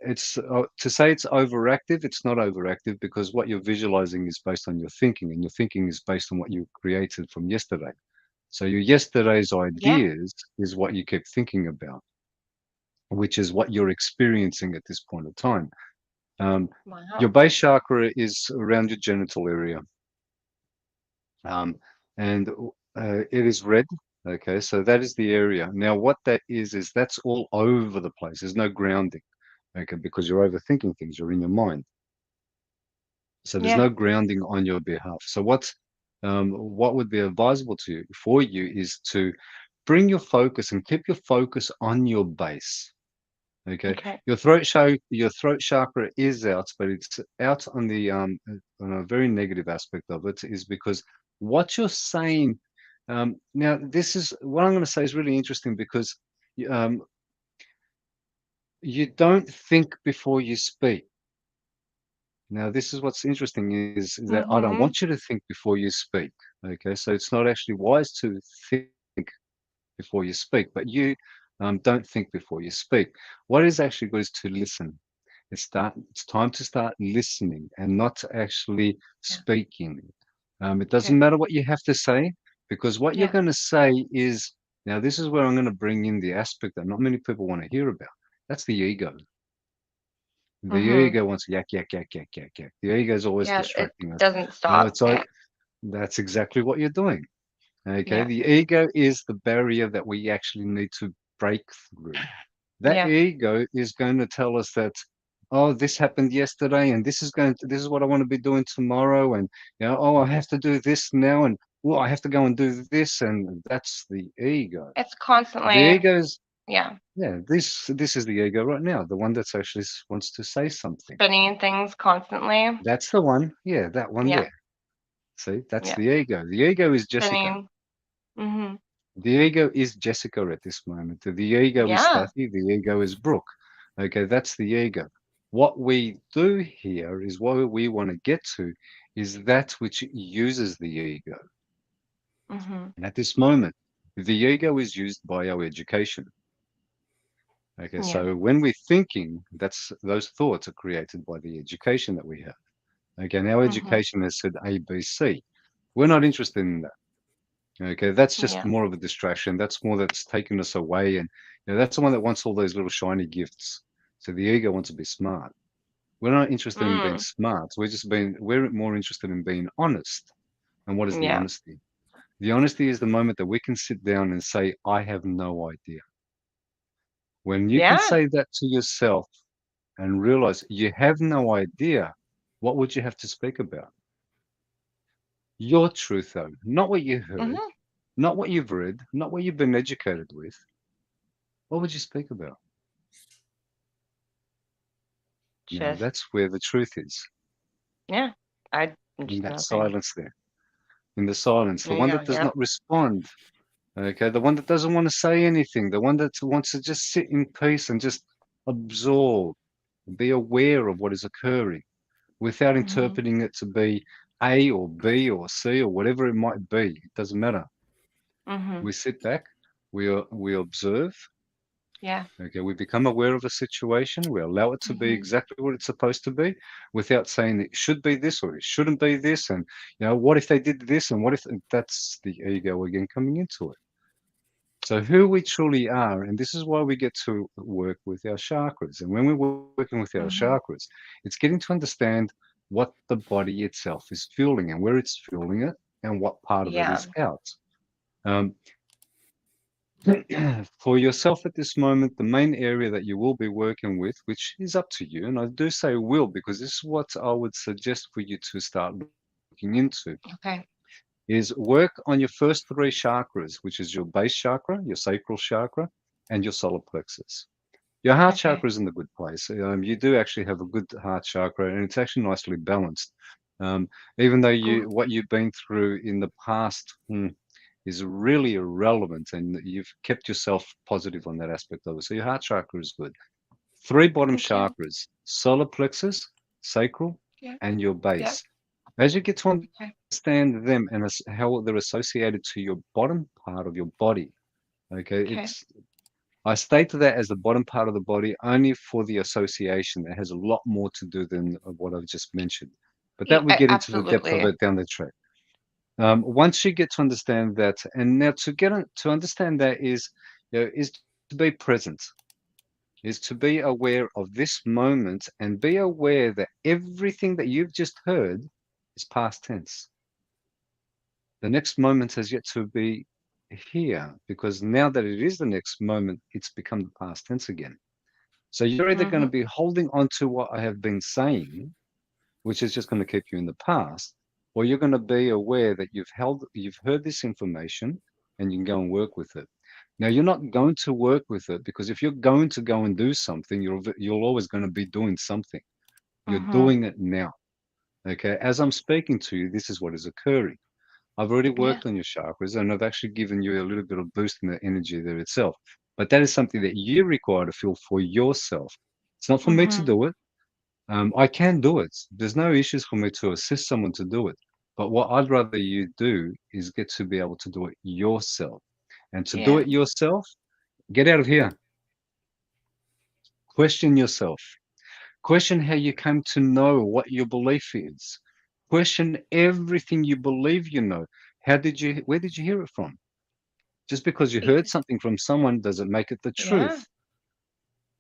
it's to say it's overactive. It's not overactive because what you're visualizing is based on your thinking, and your thinking is based on what you created from yesterday. So your yesterday's Yeah. ideas is what you keep thinking about, which is what you're experiencing at this point of time. Your Wow. base chakra is around your genital area, um, and it is red. Okay, so that is the area. Now, what that is that's all over the place. There's no grounding. Okay, because you're overthinking things. You're in your mind. So there's Yeah. no grounding on your behalf. So what would be advisable to you for you is to bring your focus and keep your focus on your base. Okay, Okay. your throat chakra is out, but it's out on the on a very negative aspect of it is because what you're saying. Now, this is what I'm going to say is really interesting because um, you don't think before you speak. Now, this is what's interesting is that I don't Mhm. want you to think before you speak. Okay, so it's not actually wise to think before you speak, but you don't think before you speak. What is actually good is to listen. It's time to start listening and not actually Yeah. speaking. It Okay. doesn't matter what you have to say Because what you're Yeah. going to say is, now this is where I'm going to bring in the aspect that not many people want to hear about. That's the ego. The ego wants yak, yak, yak, yak, yak, yak. The ego is always Yeah, it distracting us. doesn't No, stop. it's like, that's exactly what you're doing. Okay, Yeah. the ego is the barrier that we actually need to break through. That Yeah. ego is going to tell us that, oh, this happened yesterday, and this is what I want to be doing tomorrow, and oh, I have to do this now, and well, I have to go and do this, and that's the ego. It's The constantly, ego's yeah, this is the ego right now, the one that's actually wants to say something. spinning things constantly. That's the one. Yeah, that one Yeah. there. See, that's Yeah. the ego. The ego is Jessica. Spinning. Mm-hmm. The ego is Jessica at this moment. The ego is Yeah. Stathi. The ego is Brooke. Okay, that's the ego. What we do here is what we want to get to is that which uses the ego. Mm-hmm. And at this moment, the ego is used by our education. Okay, Yeah. so when we're thinking, those thoughts are created by the education that we have. Again, our education has said A, B, C. We're not interested in that. Okay, that's just Yeah. more of a distraction. That's more that's taken us away, and that's the one that wants all those little shiny gifts. So the ego wants to be smart. We're not interested in being smart. We're more interested in being honest. And what is the Yeah. honesty? The honesty is the moment that we can sit down and say, I have no idea. When you can Yeah. say that to yourself and realize you have no idea, what would you have to speak about? Your truth, though, not what you heard, not what you've read, not what you've been educated with. What would you speak about? Now, Just, that's where the truth is, yeah. I'm in just that nothing. silence there. In the silence, the There you one go. that does Yep. not respond, okay, the one that doesn't want to say anything, the one that wants to just sit in peace and just absorb, be aware of what is occurring without interpreting it to be A or B or C or whatever it might be. It doesn't matter. We sit back, we observe. Yeah. Okay, we become aware of a situation. We allow it to be exactly what it's supposed to be, without saying it should be this or it shouldn't be this. And what if they did this? And what if that's the ego again coming into it? So who we truly are, and this is why we get to work with our chakras. And when we're working with our chakras, it's getting to understand what the body itself is feeling and where it's feeling it and what part of it Yeah. is out. Um, For yourself at this moment, the main area that you will be working with, which is up to you, and I do say will because this is what I would suggest for you to start looking into, Okay. is work on your first three chakras, which is your base chakra, your sacral chakra, and your solar plexus. Your heart Okay. chakra is in the good place. You do actually have a good heart chakra, and it's actually nicely balanced. Even though what you've been through in the past, is really irrelevant, and you've kept yourself positive on that aspect of it. So your heart chakra is good. Three bottom chakras: solar plexus, sacral, Yeah. and your base. As you get to understand them and how they're associated to your bottom part of your body, okay, I state that as the bottom part of the body only for the association. It has a lot more to do than what I've just mentioned, but that we get into the depth of Absolutely. it down the track. Once you get to understand that, and now to understand that is to be present, is to be aware of this moment and be aware that everything that you've just heard is past tense. The next moment has yet to be here, because now that it is the next moment, it's become the past tense again. So you're either going to be holding on to what I have been saying, which is just going to keep you in the past, or you're going to be aware that you've heard this information and you can go and work with it. Now, you're not going to work with it because if you're going to go and do something, you're always going to be doing something. You're doing it now. Okay. As I'm speaking to you, this is what is occurring. I've already worked on your chakras and I've actually given you a little bit of boost in the energy there itself. But that is something that you require to feel for yourself. It's not for me to do it. I can do it. There's no issues for me to assist someone to do it. But what I'd rather you do is get to be able to do it yourself. And to do it yourself, get out of here. Question yourself. Question how you came to know what your belief is. Question everything you believe you know. Where did you hear it from? Just because you heard something from someone, does it make it the truth?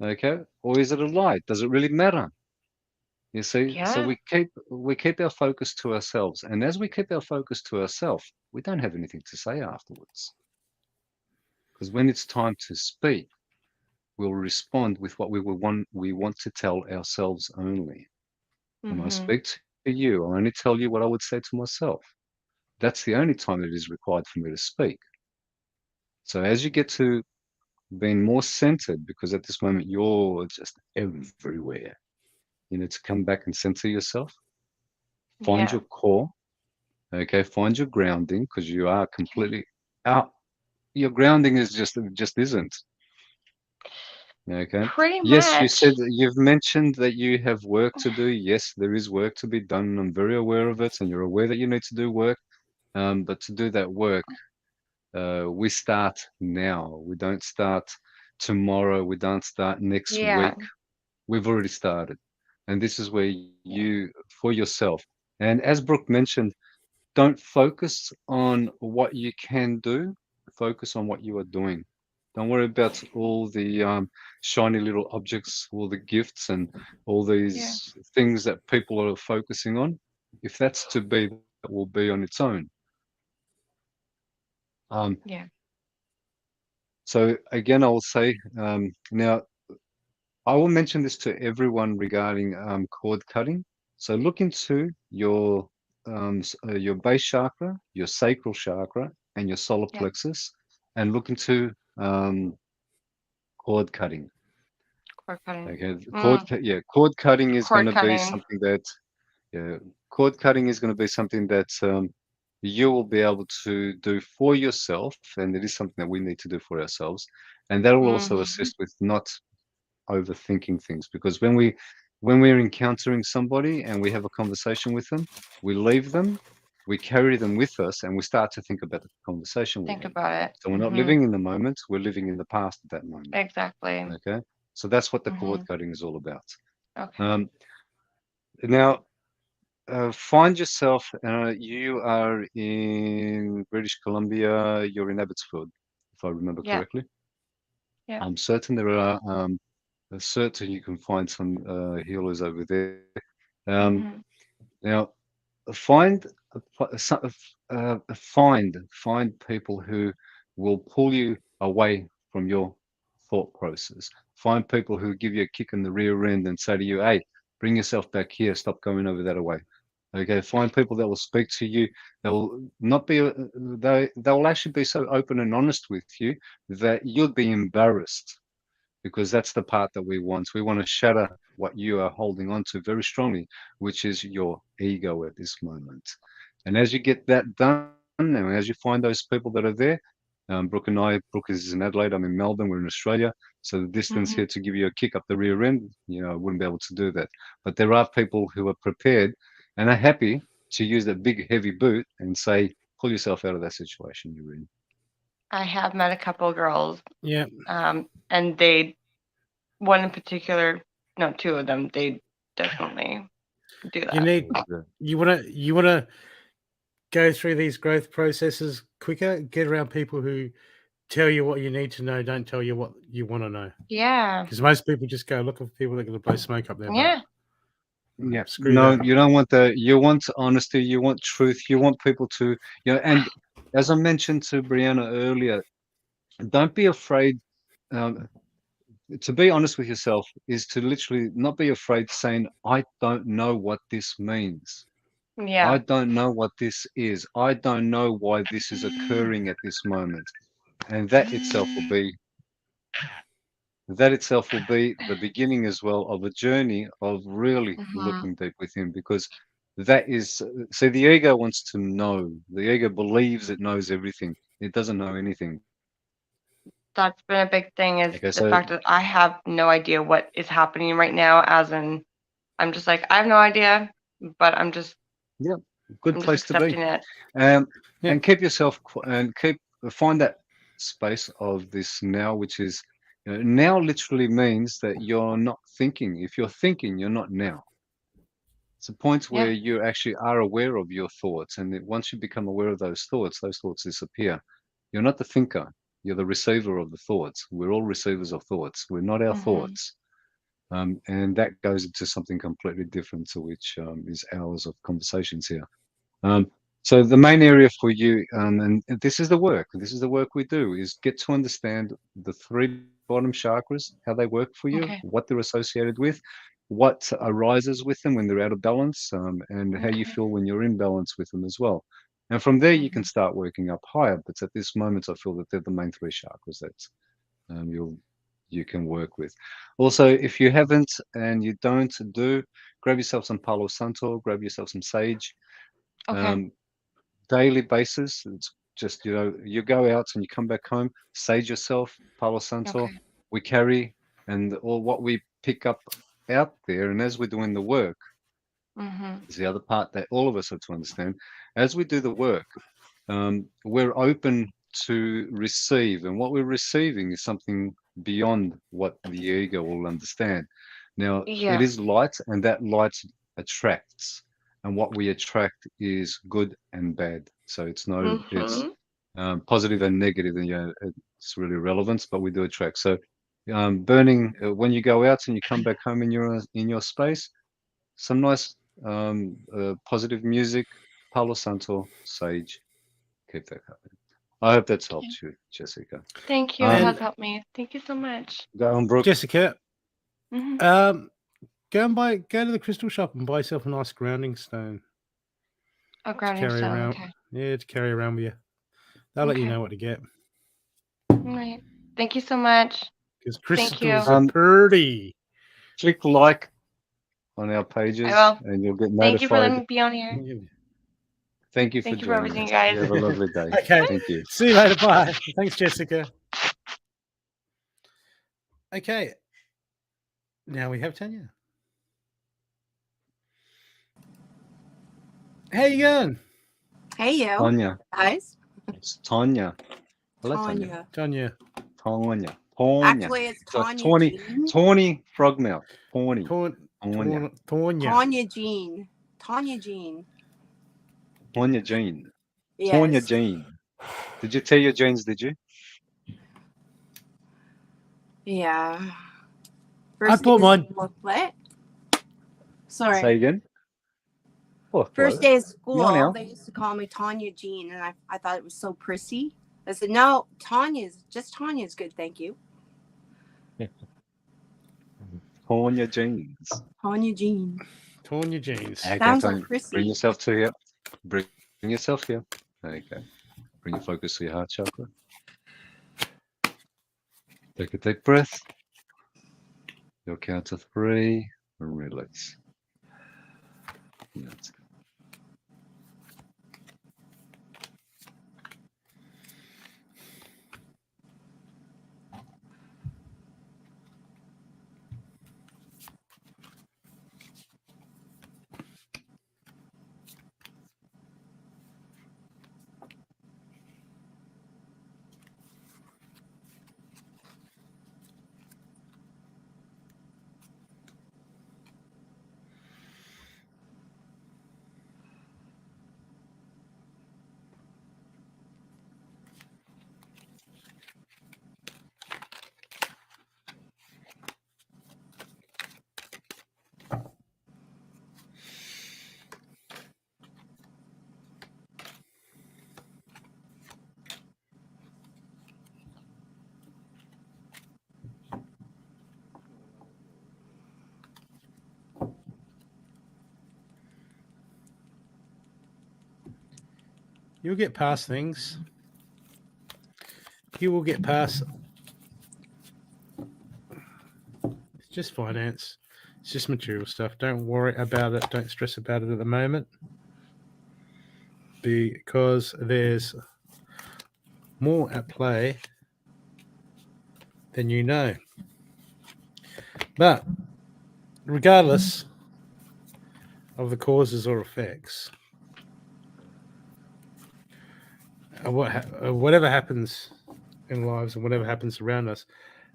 Okay, or is it a lie? Does it really matter? You see, so Yeah. we keep our focus to ourselves, and as we keep our focus to ourselves, we don't have anything to say afterwards. Because when it's time to speak, we'll respond with what we want to tell ourselves only. When I Mhm. speak to you, I only tell you what I would say to myself. That's the only time it is required for me to speak. So as you get to being more centered, because at this moment you're just everywhere, you need to come back and center yourself, find Yeah. your core, okay, find your grounding, because you are completely out. Your grounding is just isn't. Okay. Pretty Yes, you said much. that you've mentioned that you have work to do. Yes, there is work to be done. I'm very aware of it, and you're aware that you need to do work. But to do that work, we start now. We don't start tomorrow. We don't start next Yeah. week. We've already started. And this is where you, for yourself, and as Brooke mentioned, don't focus on what you can do, focus on what you are doing. Don't worry about all the shiny little objects, all the gifts, and all Yeah. these things that people are focusing on. If that's to be, that will be on its own. Um, Yeah. so again, I will say now I will mention this to everyone regarding cord cutting. So look into your base chakra, your sacral chakra, and your solar Yeah. plexus, and look into cord cutting. Cord cutting. Okay, Mm. cord cutting is going Cord to be cutting. something that yeah, cord cutting is going to be something that you will be able to do for yourself, and it is something that we need to do for ourselves, and that will also Mhm. assist with not overthinking things, because when we're encountering somebody and we have a conversation with them, we leave them, we carry them with us, and we start to think about the conversation we Think had. about it. So we're not Mhm. living in the moment, we're living in the past at that moment. Exactly. Okay, so that's what the cord Mhm. cutting is all about. Okay. um, Now find yourself, you are in British Columbia, you're in Abbotsford, if I remember Yeah. correctly. Yeah. I'm certain there are certain you can find some healers over there. Um, Mhm. Now, find find people who will pull you away from your thought process. Find people who give you a kick in the rear end and say to you, "Hey, bring yourself back here. Stop going over that way." Okay. Find people that will speak to you. They will not be. They will actually be so open and honest with you that you'll be embarrassed, because that's the part that we want. We want to shatter what you are holding on to very strongly, which is your ego at this moment. And as you get that done, and as you find those people that are there, Brooke is in Adelaide, I'm in Melbourne, we're in Australia. So the distance Mhm. here to give you a kick up the rear end, I wouldn't be able to do that. But there are people who are prepared and are happy to use that big, heavy boot and say, pull yourself out of that situation you're in. I have met a couple girls, Yeah. and one in particular, no, two of them, they definitely do You that. need you wanna go through these growth processes quicker, get around people who tell you what you need to know, don't tell you what you want to know. Yeah. Because most people just go look for people that are going to blow smoke up their butt. Yeah. Yeah, Screw no, that. you don't want that. You want honesty. You want truth. You want people to, and as I mentioned to Brianna earlier, don't be afraid. Um, to be honest with yourself is to literally not be afraid saying, I don't know what this means. I Yeah. don't know what this is. I don't know why this is occurring at this moment. And that itself will be the beginning as well of a journey of really Mhm. looking deep within, because that is, see, the ego wants to know. The ego believes it knows everything. It doesn't know anything. That's been a big thing, is Okay, the so fact that I have no idea what is happening right now, as in I'm just like, I have no idea, but yeah, good I'm just place to be. accepting it. Um, Yeah. and keep yourself and find that space of this now, which is, now literally means that you're not thinking. If you're thinking, you're not now. It's a point Yeah. where you actually are aware of your thoughts, and once you become aware of those thoughts disappear. You're not the thinker, you're the receiver of the thoughts. We're all receivers of thoughts. We're not our thoughts. And that goes into something completely different, to which is hours of conversations here. So the main area for you, and this is the work we do, is get to understand the 3 bottom chakras, how they work for you, Okay. what they're associated with, what arises with them when they're out of balance, and how you Okay. feel when you're in balance with them as well. And from there, you can start working up higher. But at this moment, I feel that they're the main 3 chakras that you can work with. Also, if you haven't and you don't do, grab yourself some Palo Santo, grab yourself some sage. Okay. Daily basis. It's just, you go out and you come back home, sage yourself, Palo Santo. Okay. We carry, and all what we pick up out there, and as we're doing the work, is the other part that all of us have to understand. As we do the work, we're open to receive, and what we're receiving is something beyond what the ego will understand. Now, Yeah. it is light, and that light attracts, and what we attract is good and bad. So it's positive and negative, and it's really relevant, but we do attract. So burning, when you go out and you come back home in your space, some nice positive music, Palo Santo, sage, keep that going. I hope that's helped you, Jessica. Thank you. It has helped me. Thank you so much. Go on, Brooke. Jessica, Mhm. go to the crystal shop and buy yourself a nice grounding stone A to grounding carry stone. around. Okay. Yeah, to carry around with you. They'll let you Okay. know what to get. All right. Thank you so much. Because Thank you. crystals are pretty. Click like on our pages, I will. and you'll get Thank you for letting notified. me be on here. Thank you for Thank you for joining everything, us. you guys. You have a lovely day. Okay. Thank you. See you later. Bye. Thanks, Jessica. Okay. Now we have Tanya. How you going? Hey, you Tanya. guys. It's Tanya. Hello, Tanya. Tanya. Tanya. Actually, it's So Tanya Tawny, Jean. Tawny Frogmouth. Tawny. Tanya. Tanya Jean. Tanya Jean. Tanya Jean. Yes. Tanya Jean. Did you tell your Jeans, did you? Yeah. I bought mine. What? Sorry. Say again. Oh, First hello. day of You on now? school, they used to call me Tanya Jean, and I thought it was so prissy. I said, no, Tanya's good, thank you. Tanya Jeans. Tanya Jean. Tanya jeans. Okay, Sounds so Tanya, prissy. bring yourself to here. Bring yourself here. Okay. Bring your focus to your heart chakra. Take a deep breath. You'll count to 3 and release. That's good. You'll get past things. You will get past. It's just finance. It's just material stuff. Don't worry about it. Don't stress about it at the moment. Because there's more at play than you know. But regardless of the causes or effects, whatever happens in lives and whatever happens around us,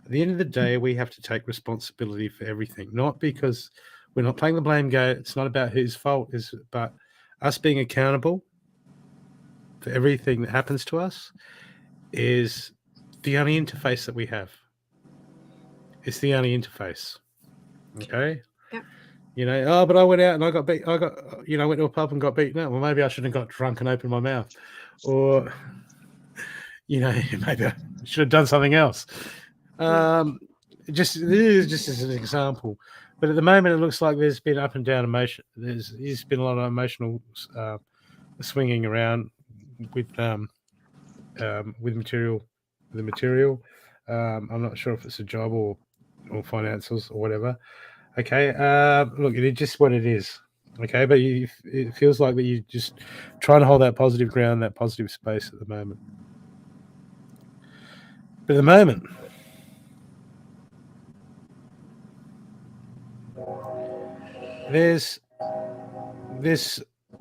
at the end of the day, we have to take responsibility for everything. Not because We're not playing the blame game. It's not about whose fault is, but us being accountable for everything that happens to us is the only interface that we have. It's the only interface. Okay. Yep. You know, oh, but I went out and I got beat. I went to a pub and got beaten up. Well, maybe I shouldn't have got drunk and opened my mouth, or maybe I should have done something else. This is just as an example. But at the moment, it looks like there's been up and down emotion. There's been a lot of emotional swinging around with material. The material. I'm not sure if it's a job or finances or whatever. Okay. Look, it's just what it is. Okay, but it feels like that you're just trying to hold that positive ground, that positive space at the moment. But at the moment, there's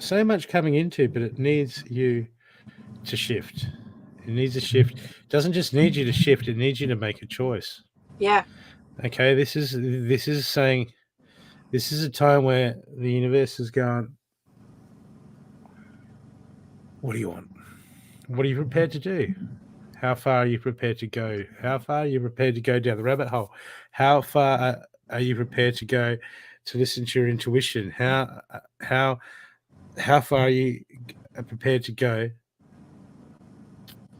so much coming into, but it needs you to shift. It needs a shift. It doesn't just need you to shift, it needs you to make a choice. Yeah. Okay, this is saying this is a time where the universe is going, what do you want? What are you prepared to do? How far are you prepared to go? How far are you prepared to go down the rabbit hole? How far are you prepared to go to listen to your intuition? How far are you prepared to go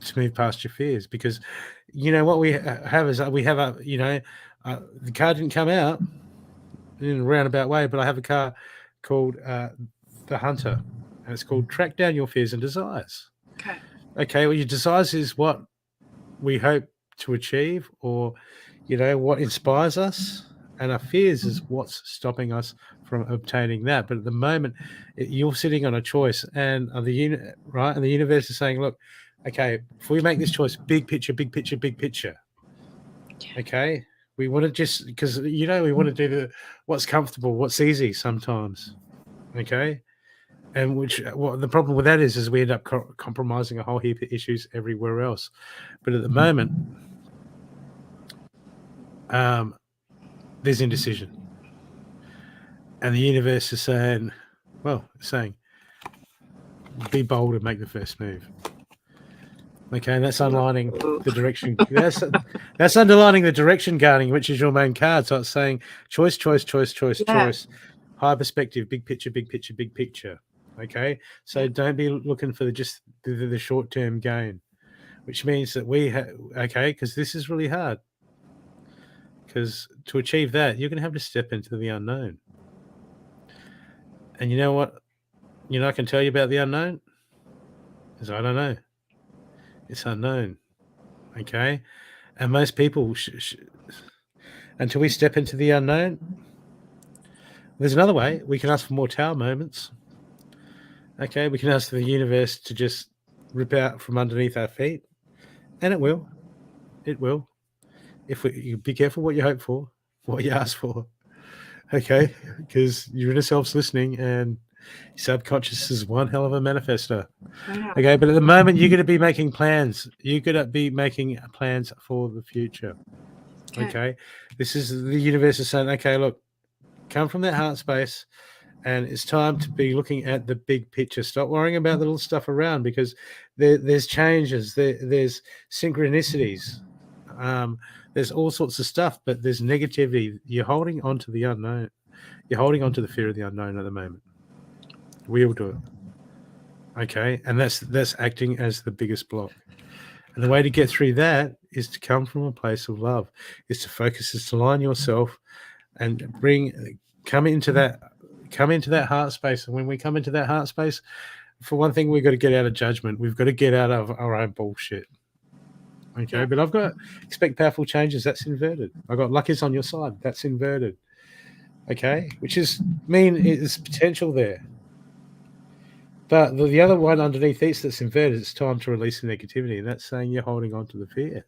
to move past your fears? Because what we have is we have the card didn't come out in a roundabout way, but I have a card called the Hunter, and it's called Track Down Your Fears and Desires. Okay, well, your desires is what we hope to achieve, or what inspires us, and our fears is what's stopping us from obtaining that. But at the moment, you're sitting on a choice, and the universe is saying, look, okay, if we make this choice, big picture, big picture, big picture. Okay, we want to just because we want to do what's comfortable, what's easy sometimes. Okay. And the problem with that is we end up compromising a whole heap of issues everywhere else. But at the moment, there's indecision. And the universe is saying, be bold and make the first move. Okay, and that's underlining the direction. That's underlining the direction guarding, which is your main card. So it's saying choice, choice, choice, choice, choice. High perspective, big picture, big picture, big picture. Okay, so don't be looking for just the short-term gain, which means that because this is really hard. Because to achieve that, you're going to have to step into the unknown. And you know what? I can tell you about the unknown is I don't know. It's unknown. Okay, and most people, until we step into the unknown, there's another way. We can ask for more tower moments. Okay, we can ask the universe to just rip out from underneath our feet, and it will. It will. If you be careful what you hope for, what you ask for. Okay, because your inner self's listening, and your subconscious is one hell of a manifester. Okay, but at the moment, you're going to be making plans. You're going to be making plans for the future. Okay, this is the universe is saying, okay, look, come from that heart space. And it's time to be looking at the big picture. Stop worrying about the little stuff around, because there's changes, there's synchronicities, there's all sorts of stuff, but there's negativity. You're holding on to the unknown. You're holding on to the fear of the unknown at the moment. We all do it. Okay, and that's acting as the biggest block. And the way to get through that is to come from a place of love, is to focus, is to align yourself and come into that heart space. And when we come into that heart space, for one thing, we've got to get out of judgment. We've got to get out of our own bullshit. Okay, but I've got expect powerful changes. That's inverted. I've got luck is on your side. That's inverted. Okay, which is there's potential there. But the other one underneath each that's inverted, it's time to release the negativity. And that's saying you're holding on to the fear.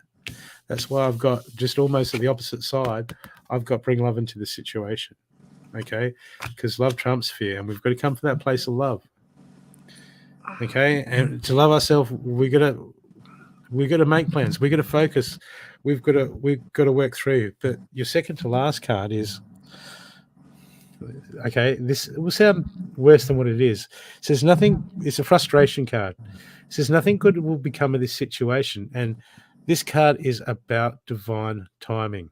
That's why I've got just almost at the opposite side, I've got bring love into the situation. Okay, because love trumps fear, and we've got to come from that place of love. Okay, and to love ourselves, we got to make plans. We got to focus. We've got to work through. But your second to last card is Okay, this will sound worse than what it is. It says nothing. It's a frustration card. It says nothing good will become of this situation, and this card is about divine timing.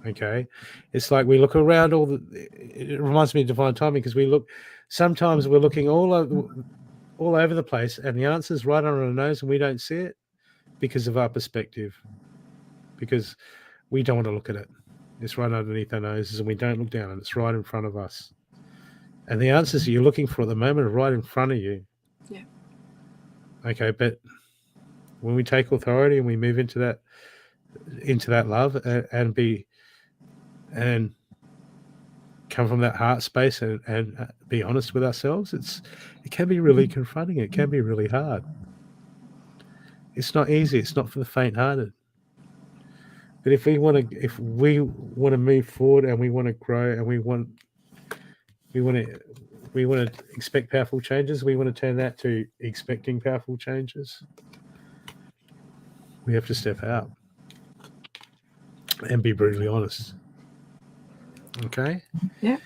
Okay, it's like we look around all the. It reminds me of divine timing because we look. Sometimes we're looking all over the place, and the answer's right on our nose, and we don't see it because of our perspective. Because we don't want to look at it. It's right underneath our noses, and we don't look down, and it's right in front of us. And the answers that you're looking for at the moment are right in front of you. Yeah. Okay, but when we take authority and we move into that love and come from that heart space and be honest with ourselves, it can be really confronting. It can be really hard. It's not easy. It's not for the faint-hearted. But if we want to move forward and we want to grow and we want to expect powerful changes, we want to turn that to expecting powerful changes, we have to step out and be brutally honest. Okay? Yeah.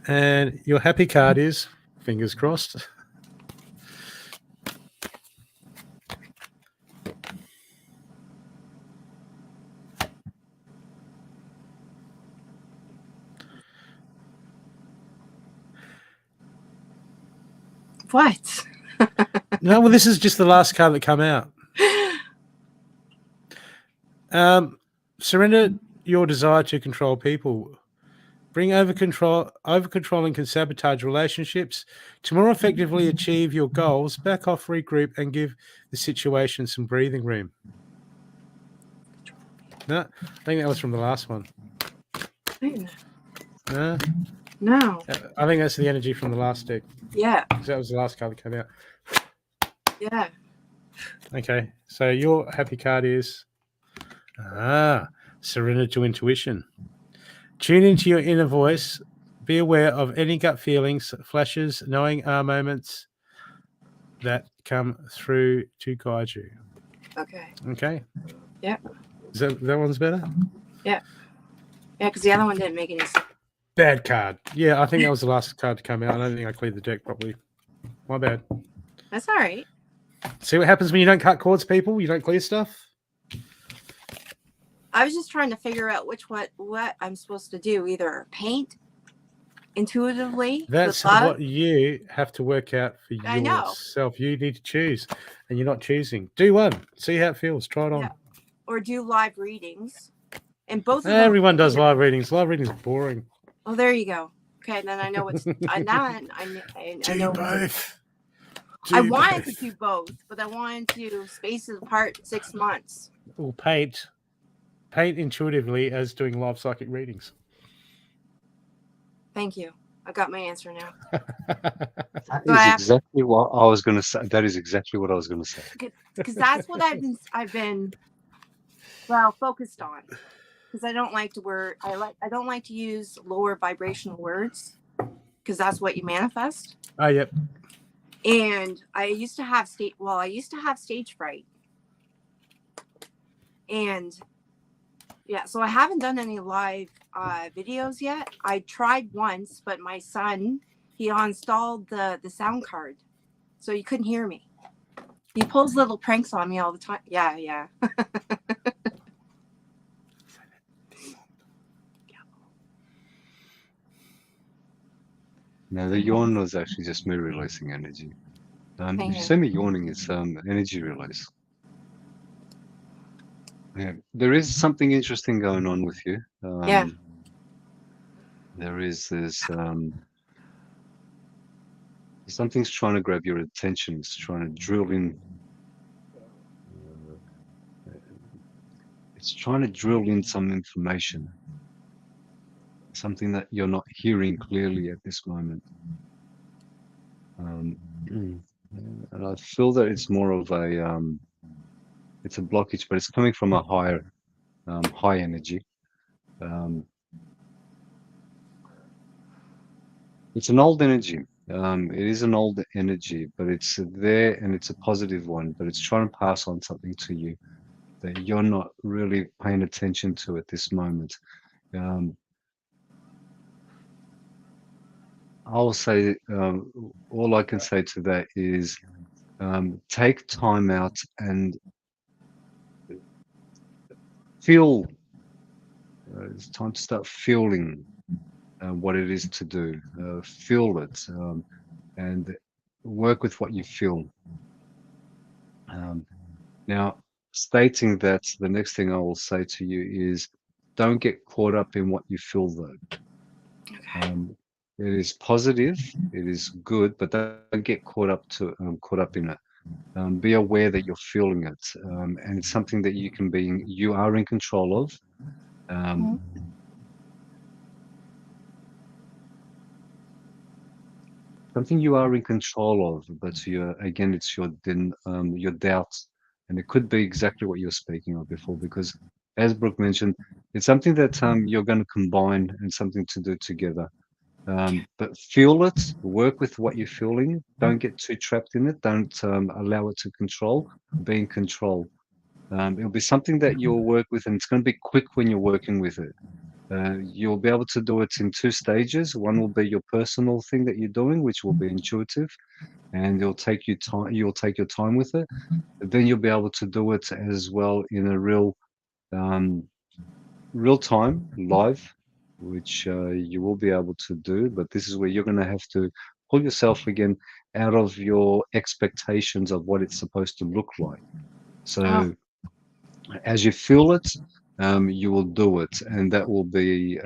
And your happy card is, fingers crossed, What? no, well, this is just the last card that come out. Surrender your desire to control people. Bring over controlling can sabotage relationships. To more effectively achieve your goals, back off, regroup, and give the situation some breathing room. No, I think that was from the last one. No, No. I think that's the energy from the last deck. Yeah. That was the last card that came out. Yeah. Okay, so your happy card is surrender to intuition. Tune into your inner voice. Be aware of any gut feelings, flashes, knowing moments that come through to guide you. Okay. Okay. Yeah. Is that one's better? Yeah, because the other one didn't make any sense. Bad card. Yeah, I think that was the last card to come out. I don't think I cleared the deck properly. My bad. That's all right. See what happens when you don't cut cords, people? You don't clear stuff? I was just trying to figure out what I'm supposed to do. Either paint intuitively. That's with love. what you have to work out for I know. yourself. You need to choose, and you're not choosing. Do one. See how it feels. Try it on. Yeah. Or do live readings. And both of them. Everyone does live readings. Live readings are boring. Oh, there you go. Okay, then I know what's. I know both. I wanted to do both, but I wanted to space it apart 6 months. Well, paint intuitively as doing live psychic readings. Thank you. I got my answer now. That is exactly what I was going to say. That is exactly what I was going to say. Because that's what I've been focused on. Because I don't like to I don't like to use lower vibrational words because that's what you manifest. Oh, yep. And I used to have stage fright. And yeah, so I haven't done any live videos yet. I tried once, but my son, he uninstalled the sound card, so you couldn't hear me. He pulls little pranks on me all the time. Yeah. No, the yawn was actually just me releasing energy. If you you. see me yawning, it's energy release. Yeah, there is something interesting going on with you. Yeah. There's something's trying to grab your attention. It's trying to drill in. It's trying to drill in some information. Something that you're not hearing clearly at this moment. And I feel that it's more of a it's a blockage, but it's coming from a higher high energy. It's an old energy. It is an old energy, but it's there and it's a positive one, but it's trying to pass on something to you that you're not really paying attention to at this moment. I'll say all I can say to that is take time out and feel. It's time to start feeling what it is to do. Feel it and work with what you feel. Now, stating that, the next thing I will say to you is don't get caught up in what you feel, though. It is positive, it is good, but don't get caught up in it. Be aware that you're feeling it, and it's something that you are in control of. Something you are in control of, but again, it's your doubts, and it could be exactly what you're speaking of before, because as Brooke mentioned, it's something that you're going to combine and something to do together. But feel it, work with what you're feeling. Don't get too trapped in it. Don't allow it to control. Be in control. It'll be something that you'll work with, and it's going to be quick when you're working with it. You'll be able to do it in 2 stages. One will be your personal thing that you're doing, which will be intuitive, and it'll take you time. You'll take your time with it. But then you'll be able to do it as well in a um, real time, live, which you will be able to do. But this is where you're going to have to pull yourself again out of your expectations of what it's supposed to look like. So as you feel it, you will do it, and that will be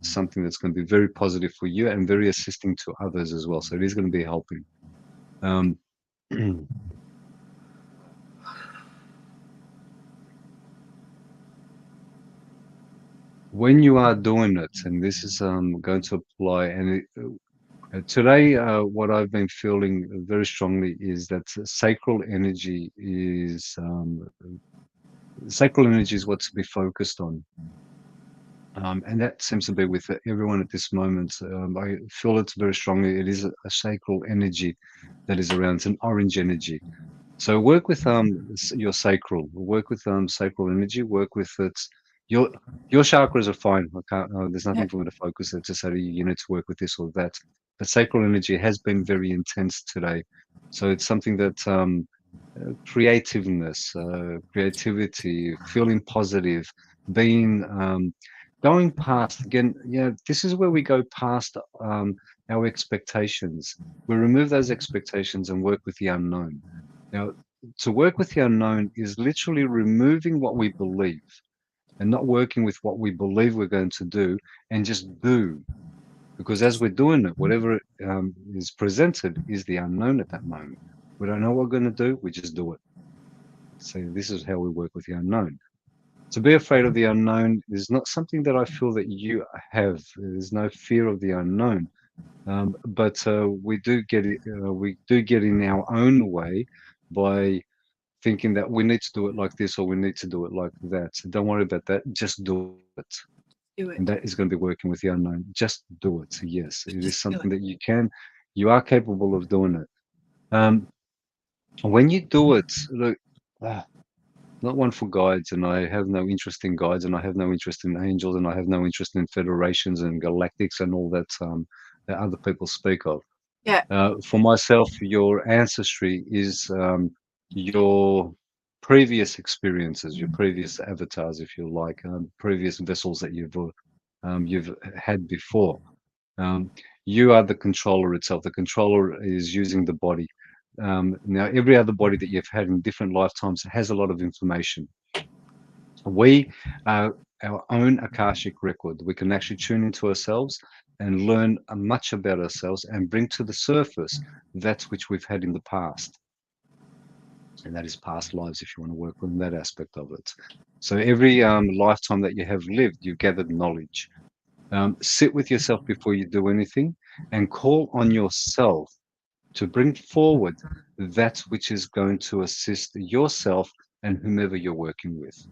something that's going to be very positive for you and very assisting to others as well. So it is going to be helping. When you are doing it, and this is going to apply, and today, what I've been feeling very strongly is that sacral energy is what to be focused on. And that seems to be with everyone at this moment. I feel it very strongly. It is a sacral energy that is around. It's an orange energy. So work with your sacral. Work with sacral energy. Work with it. Your chakras are fine. I can't. There's nothing for me to focus there to say to you, you need to work with this or that. But sacral energy has been very intense today. So it's something that creativeness, creativity, feeling positive, being going past again. Yeah, this is where we go past our expectations. We remove those expectations and work with the unknown. Now, to work with the unknown is literally removing what we believe and not working with what we believe we're going to do, and just do. Because as we're doing it, whatever is presented is the unknown at that moment. We don't know what we're going to do, we just do it. So this is how we work with the unknown. To be afraid of the unknown is not something that I feel that you have. There's no fear of the unknown. But we do get in our own way by thinking that we need to do it like this or we need to do it like that. So don't worry about that. Just do it. Do it. And that is going to be working with the unknown. Just do it. Yes, it is Just do something that you are capable of doing it. When you do it, look, not one for guides, and I have no interest in guides, and I have no interest in angels, and I have no interest in federations and galactics and all that that other people speak of. Yeah. For myself, your ancestry is your previous experiences, your previous avatars, if you like, previous vessels that you've had before. You are the controller itself. The controller is using the body. Now, every other body that you've had in different lifetimes has a lot of information. We are our own Akashic record. We can actually tune into ourselves and learn much about ourselves and bring to the surface that which we've had in the past. And that is past lives, if you want to work on that aspect of it. So every lifetime that you have lived, you've gathered knowledge. Sit with yourself before you do anything and call on yourself to bring forward that which is going to assist yourself and whomever you're working with.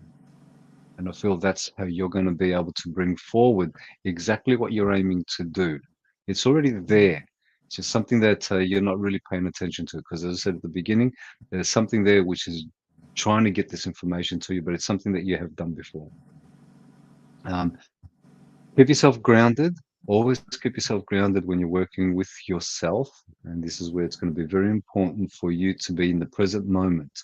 And I feel that's how you're going to be able to bring forward exactly what you're aiming to do. It's already there. It's just something that you're not really paying attention to, because as I said at the beginning, there's something there which is trying to get this information to you, but it's something that you have done before. Keep yourself grounded. Always keep yourself grounded when you're working with yourself. And this is where it's going to be very important for you to be in the present moment.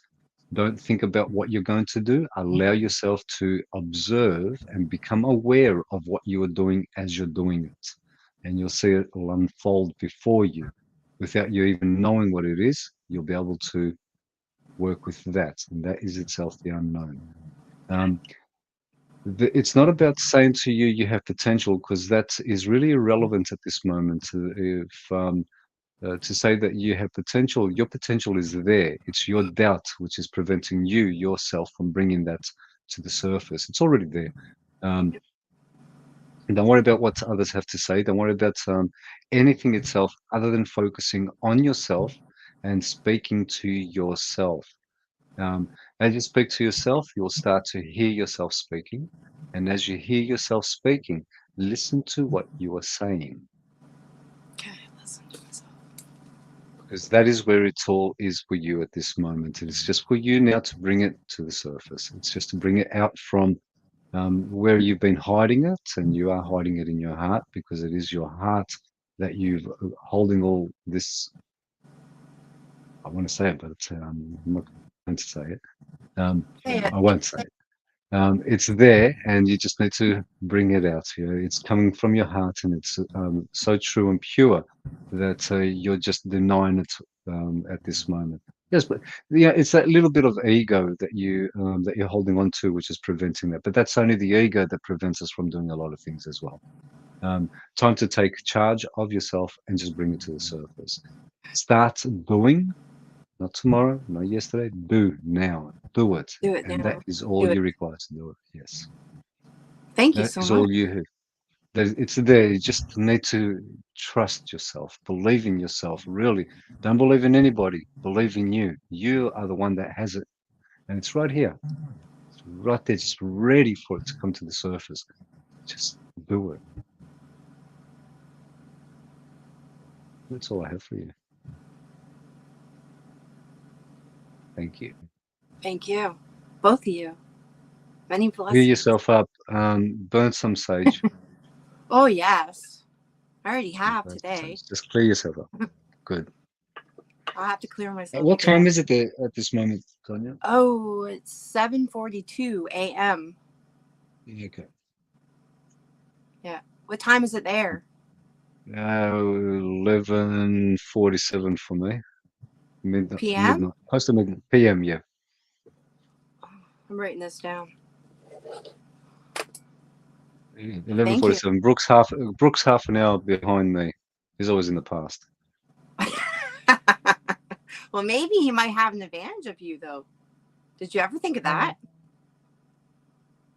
Don't think about what you're going to do. Allow yourself to observe and become aware of what you are doing as you're doing it. And you'll see it will unfold before you. Without you even knowing what it is, you'll be able to work with that. And that is itself the unknown. It's not about saying to you you have potential, because that is really irrelevant at this moment. To say that you have potential, your potential is there. It's your doubt which is preventing you yourself from bringing that to the surface. It's already there. Don't worry about what others have to say. Don't worry about anything itself other than focusing on yourself and speaking to yourself. As you speak to yourself, you'll start to hear yourself speaking. And as you hear yourself speaking, listen to what you are saying. Okay, listen to myself. Because that is where it all is for you at this moment. It's just for you now to bring it to the surface. It's just to bring it out from where you've been hiding it, and you are hiding it in your heart, because it is your heart that you've holding all this. I want to say it, but I'm not going to say it. I won't say it. It's there, and you just need to bring it out. It's coming from your heart, and it's so true and pure that you're just denying it at this moment. Yes, but yeah, it's that little bit of ego that you're holding on to, which is preventing that. But that's only the ego that prevents us from doing a lot of things as well. Time to take charge of yourself and just bring it to the surface. Start doing. Not tomorrow, not yesterday. Do now. Do it. Do it And now. that is all you require to do it. Yes. Thank you That so is much. all you have. It's there. You just need to trust yourself, believe in yourself. Really, don't believe in anybody. Believe in you. You are the one that has it, and it's right here. It's right there, just ready for it to come to the surface. Just do it. That's all I have for you. Thank you. Thank you. Both of you. Many Clear blessings. yourself up. Burn some sage. Oh, yes. I already have Burn some today. sage. Just clear yourself up. Good. I'll have to clear myself. What time again. is it there at this moment, Tanya? Oh, it's 7:42 a.m. Okay. What time is it there? 11:47 for me. Midnight. PM? Close to midnight. PM, yeah. I'm writing this down. 11:47. Brooks half an hour behind me. He's always in the past. Well, maybe he might have an advantage of you, though. Did you ever think of that?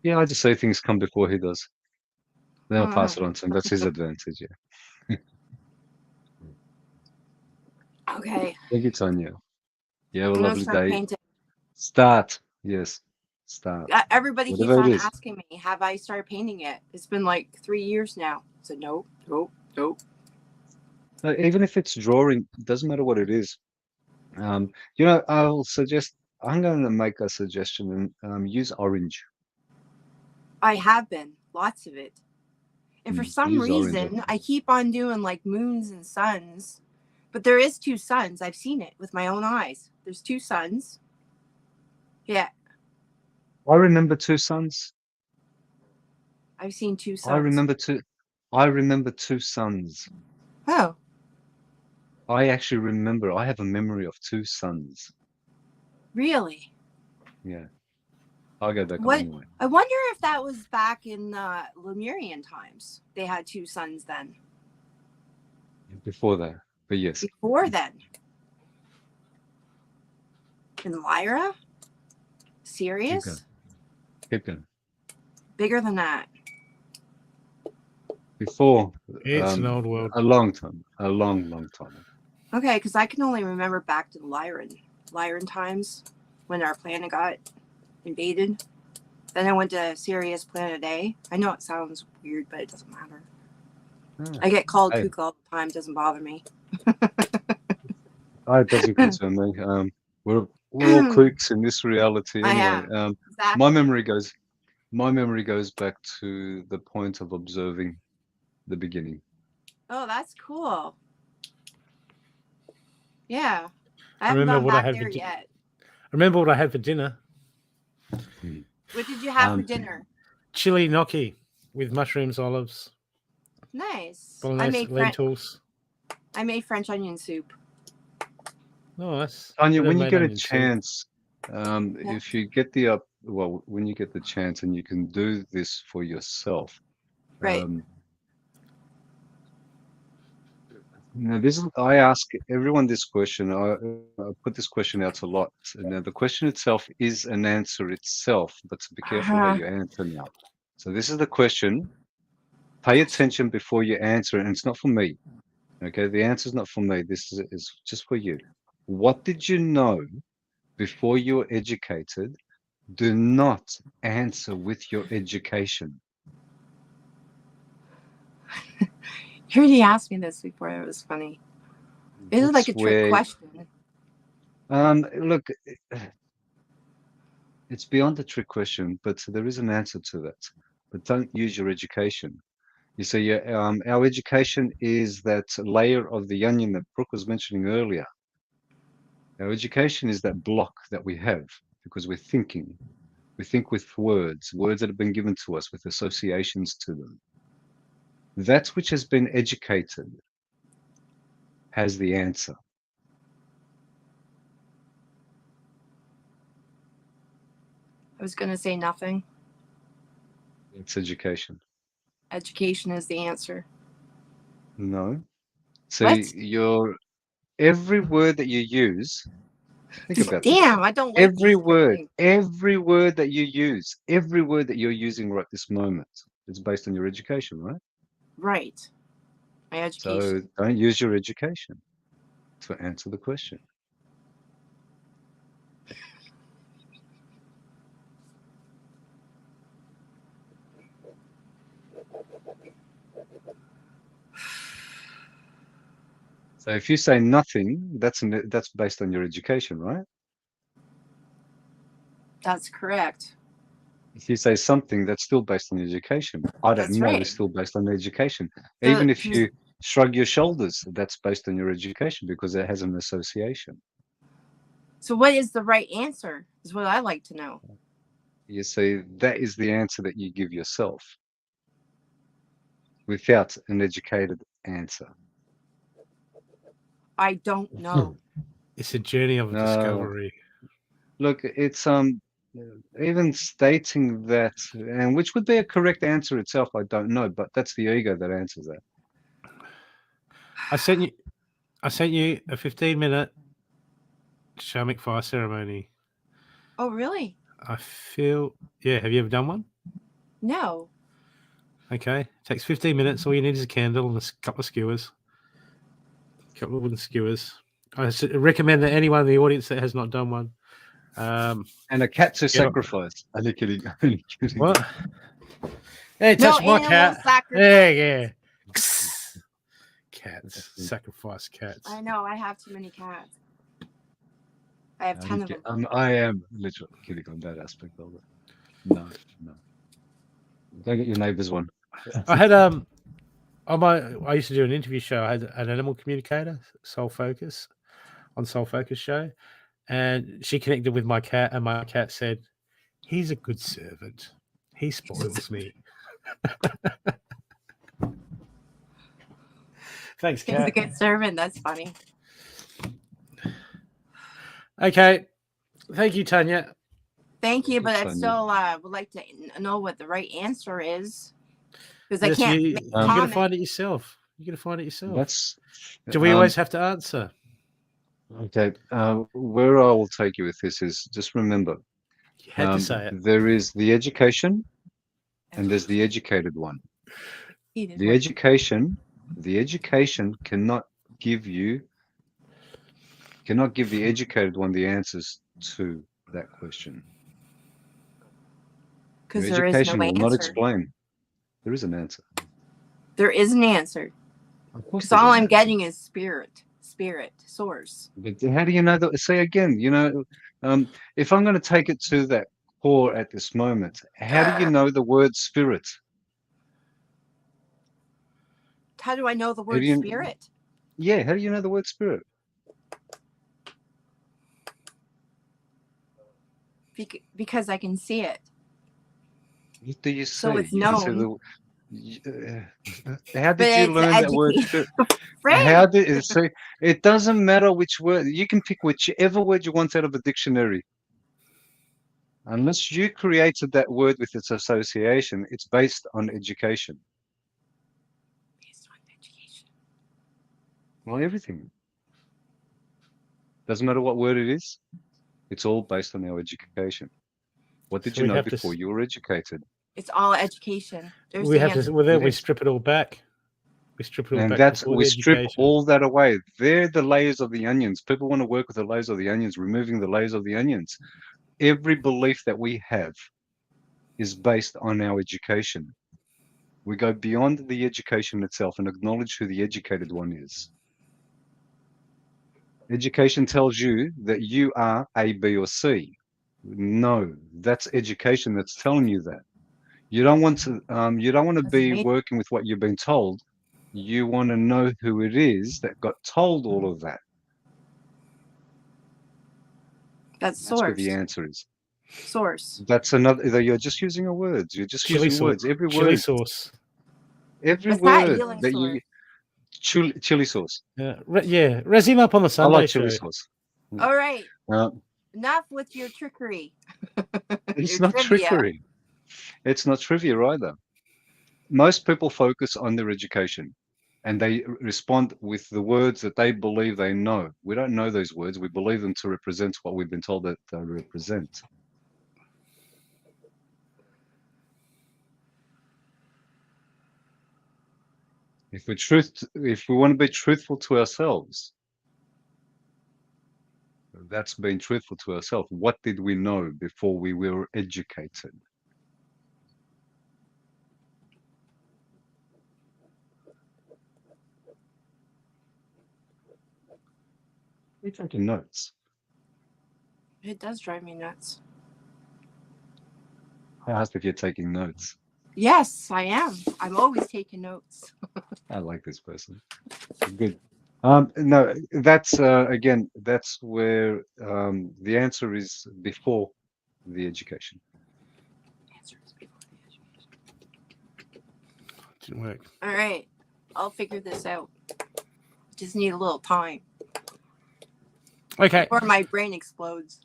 Yeah, I just say things come before he does. Then I'll pass it on to him. That's his advantage, yeah. Okay. Thank you, Tanya. You have a I'm gonna lovely start day. painting. Start. Yes. Start. Everybody keeps Whatever on it is. asking me, have I started painting it? It's been like 3 years now. I said, nope. Even if it's drawing, it doesn't matter what it is. I'm going to make a suggestion and use orange. I have been. Lots of it. And for some Use orange. reason, I keep on doing like moons and suns. But there is 2 suns. I've seen it with my own eyes. There's 2 suns. Yeah. I remember 2 suns. I've seen 2 suns. I remember 2 suns. Oh. I actually remember. I have a memory of 2 suns. Really? Yeah. I'll go back What? anyway. I wonder if that was back in Lemurian times. They had 2 suns then. Before that. But yes. Before then. In Lyra? Serious? Keep going. Bigger than that. Before. It's an old world. A long time. A long time. Okay, because I can only remember back to the Lyran times when our planet got invaded. Then I went to Sirius Planet A. I know it sounds weird, but it doesn't matter. I get called Hey. kook all the time. Doesn't bother me. It doesn't concern me. We're all kooks in this reality I anyway. am. Exactly. My memory goes back to the point of observing. the beginning. Oh, that's cool. Yeah. I I haven't remember gone what I back had there for yet. Remember what I had for dinner? What did you have for Um, dinner? Chili gnocchi with mushrooms, olives, Nice. bolognese, lentils. I made French onion soup. Nice. Tanya, Never when you made get a onion soup. chance, Yeah. if you get the when you get the chance and you can do this for yourself, Right. Now, I ask everyone this question. I put this question out a lot. Now, the question itself is an answer itself, but be careful how you answer now. So this is the question. Pay attention before you answer it, and it's not for me. Okay, the answer is not for me. This is just for you. What did you know before you were educated? Do not answer with your education. You already asked me this before. It was funny. It is like a That's trick where, question. look, it's beyond a trick question, but there is an answer to that. But don't use your education. You see, our education is that layer of the onion that Brooke was mentioning earlier. Our education is that block that we have because we're thinking. We think with words that have been given to us with associations to them. That which has been educated has the answer. I was going to say nothing. It's education. Education is the answer. No. What? See, every word that you use, think about this. Damn, I don't like these things. Every word that you use, every word that you're using right this moment, it's based on your education, right? Right. My education. So don't use your education to answer the question. So if you say nothing, that's based on your education, right? That's correct. If you say something, that's still based on education. I don't That's know, right. it's still based on education. The- Even if you shrug your shoulders, that's based on your education because it has an association. So what is the right answer is what I like to know. You see, that is the answer that you give yourself without an educated answer. I don't know. It's a journey of No. discovery. Look, it's even stating that, and which would be a correct answer itself, I don't know, but that's the ego that answers that. I sent you a 15-minute shamanic fire ceremony. Oh, really? I feel, yeah. Have you ever done one? No. Okay. It takes 15 minutes. All you need is a candle and a couple of skewers. A couple of wooden skewers. I recommend that anyone in the audience that has not done one. And a cat to sacrifice. Only kidding. Only kidding. What? Hey, No touch my animal cat. sacrifice. Yeah. Cats. Sacrifice cats. I know. I have too many cats. I have 10 of them. I am literally kidding on that aspect of it. No. Don't get your neighbor's one. I had I used to do an interview show. I had an animal communicator, Soul Focus show, and she connected with my cat, and my cat said, "He's a good servant. He spoils me." Thanks, He's a cat. good servant. That's funny. Okay, thank you, Tanya. Thank you, but I Tanya. still would like to know what the right answer is because I Yes, can't you make got to comment. find it yourself. You got to find it yourself. That's Do we always have to answer? okay. Where I will take you with this is just remember, You had to say it. there is the education and there's the educated one. The education cannot give the educated one the answers to that question. Because Your there is no education will not answer. explain. There is an answer. There is an answer. Of course, Because there's all an I'm answer. getting is spirit, source. But how do you know that? Say again, if I'm going to take it to that core at this moment, how do you know the word spirit? How do I know the do word you- spirit? Yeah, how do you know the word spirit? Because I can see it. What do you see? So it's You can see known. how But did you it's learn that word education. spirit? Right? How did it say? It doesn't matter which word. You can pick whichever word you want out of a dictionary. Unless you created that word with its association, it's based on education. Based on education. Well, everything. Doesn't matter what word it is. It's all based on our education. What did So you we know have to before s- you were educated? It's all education. There's we the have answer. to. Well, then we Yes. strip it all back. We strip it all And back that's before we the strip education. all that away. They're the layers of the onions. People want to work with the layers of the onions, removing the layers of the onions. Every belief that we have is based on our education. We go beyond the education itself and acknowledge who the educated one is. Education tells you that you are A, B, or C. No, that's education that's telling you that. You don't want to. You don't want to That's be amazing. working with what you've been told. You want to know who it is that got told all of that. That's That's where source. the answer is. Source. That's another. You're just using your words. You're just Chili using sauce. words. Every Chili word. sauce. Every What's that? word Healing that source. you. Chili sauce. Yeah. Res him up on the I Sunday like show. chili sauce. All right. Uh, Enough with your trickery. it's Your not trivia. trickery. It's not trivia either. Most people focus on their education and they respond with the words that they believe they know. We don't know those words. We believe them to represent what we've been told that they represent. If we want to be truthful to ourselves, that's being truthful to ourselves. What did we know before we were educated? We're taking notes. It does drive me nuts. I asked if you're taking notes. Yes, I am. I'm always taking notes. I like this person. Good. No, that's again, that's where the answer is before the education. Answers before the education. Didn't work. All right. I'll figure this out. Just need a little time Okay. before my brain explodes.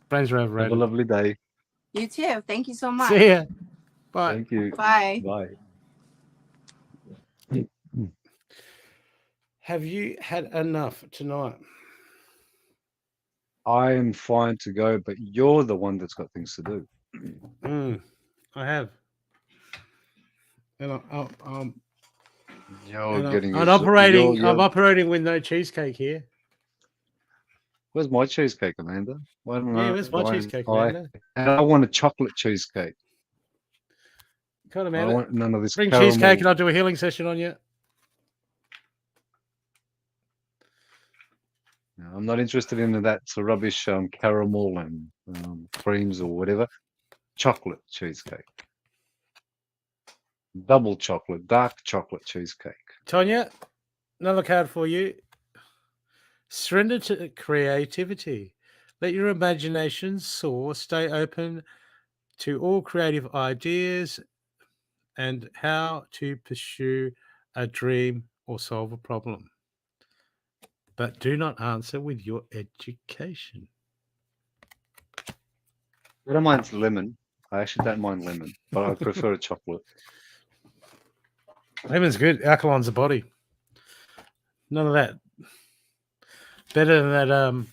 Brains are Have a overrated. lovely day. You too. Thank you so much. See ya. Bye. Thank you. Bye. Bye. Have you had enough tonight? I am fine to go, but you're the one that's got things to do. I have. And I'm You're and getting I'm a operating. you're- I'm operating with no cheesecake here. Where's my cheesecake, Amanda? Why don't Yeah, where's my cheesecake, Amanda? I want a chocolate cheesecake. Come on, I Amanda. want none of this Bring caramel. cheesecake and I'll do a healing session on you. No, I'm not interested in that rubbish caramel and creams or whatever. Chocolate cheesecake. Double chocolate, dark chocolate cheesecake. Tonya, another card for you. Surrender to creativity. Let your imagination soar. Stay open to all creative ideas and how to pursue a dream or solve a problem. But do not answer with your education. I don't mind lemon. I actually don't mind lemon, but I prefer a chocolate. Lemon's good. Alkalines the body. None of that. Better than that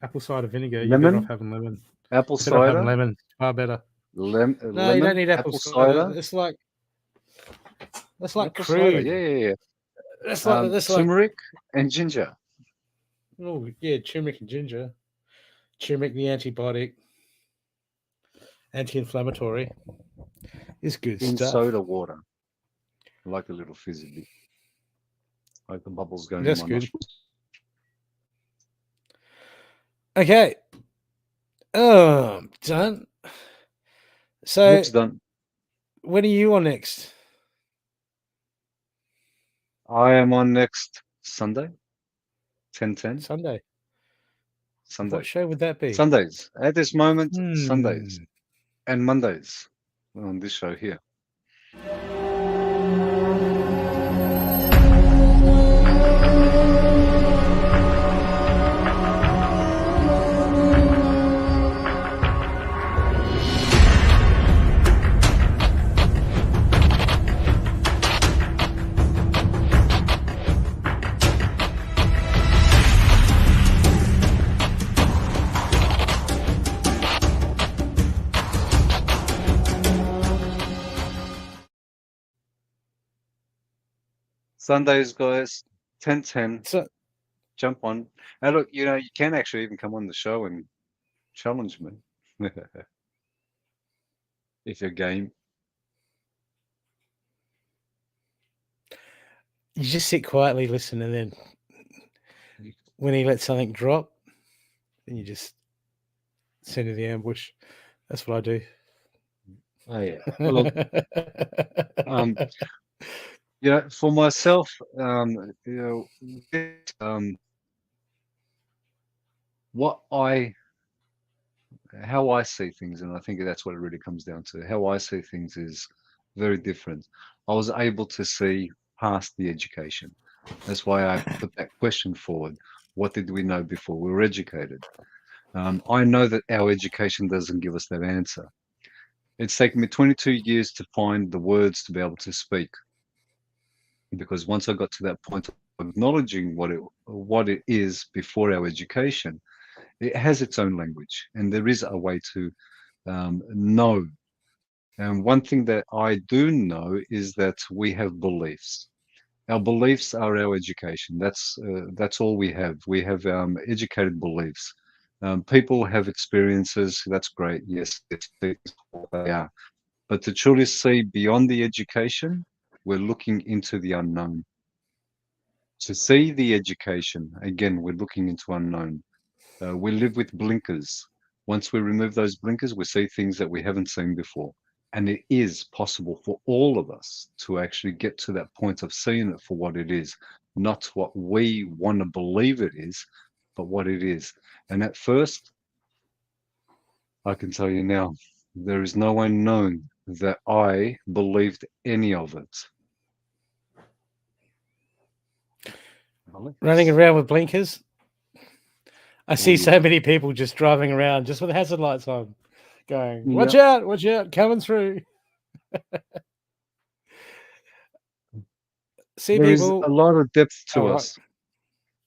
apple cider vinegar. You're better Lemon? off having lemon. Apple Better off having cider? lemon. Far better. No, Lemon? you don't need apple cider. It's like Apple crude. cider. Yeah. That's like Turmeric and ginger. oh yeah, turmeric and ginger. Turmeric, the antibiotic, anti-inflammatory, is good In stuff. soda water. I like a little fizzy bit. Like the bubbles going That's in my good. nostrils. Okay. Done. So Looks done. when are you on next? I am on next Sunday, 10:10. Sunday. Sunday. What show would that be? Sundays. At this moment, Sundays Hmm. and Mondays on this show here. Sundays, guys, 10:10. So, Jump on. And look, you can actually even come on the show and challenge me if you're game. you just sit quietly, listen, and then when he lets something drop, then you just send in the ambush. That's what I do. Oh yeah. Well, look, for myself, how I see things, and I think that's what it really comes down to. How I see things is very different. I was able to see past the education. That's why I put that question forward. What did we know before we were educated? I know that our education doesn't give us that answer. It's taken me 22 years to find the words to be able to speak. Because once I got to that point of acknowledging what it is before our education, it has its own language, and there is a way to know. And one thing that I do know is that we have beliefs. Our beliefs are our education. That's all we have. We have educated beliefs. People have experiences. That's great. Yes, it's what they are. But to truly see beyond the education, we're looking into the unknown. To see the education, again, we're looking into unknown. We live with blinkers. Once we remove those blinkers, we see things that we haven't seen before. And it is possible for all of us to actually get to that point of seeing it for what it is, not what we want to believe it is, but what it is. And at first, I can tell you now, there is no one known that I believed any of it. Running around with blinkers. I see Mm. so many people just driving around just with hazard lights on, going, watch Yeah. out, coming through. See There is people. a lot of depth to Oh, right. us.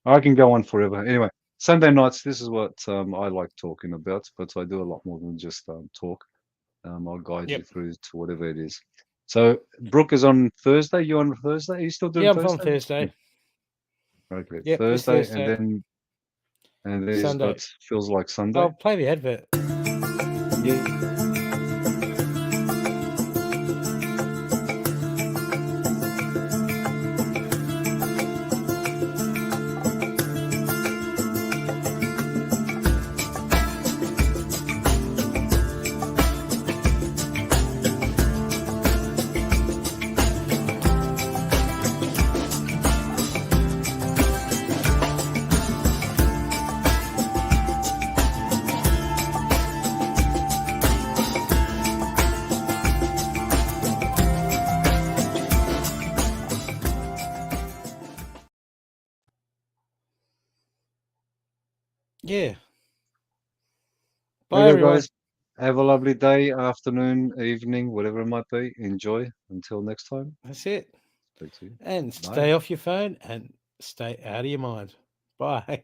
I can go on forever. Anyway, Sunday nights, this is what I like talking about, but I do a lot more than just talk. I'll guide you Yep. through to whatever it is. So Brooke is on Thursday. You on Thursday? Are you still doing Yeah, I'm Thursday? on Thursday. Okay, Yep, this Thursday, Thursday. and then he's Sunday. got feels like Sunday. I'll play the advert. Yeah. Yeah. Bye, Okay, everyone. guys. Have a lovely day, afternoon, evening, whatever it might be. Enjoy. Until next time. That's it. Speak to you. And Bye. stay off your phone and stay out of your mind. Bye.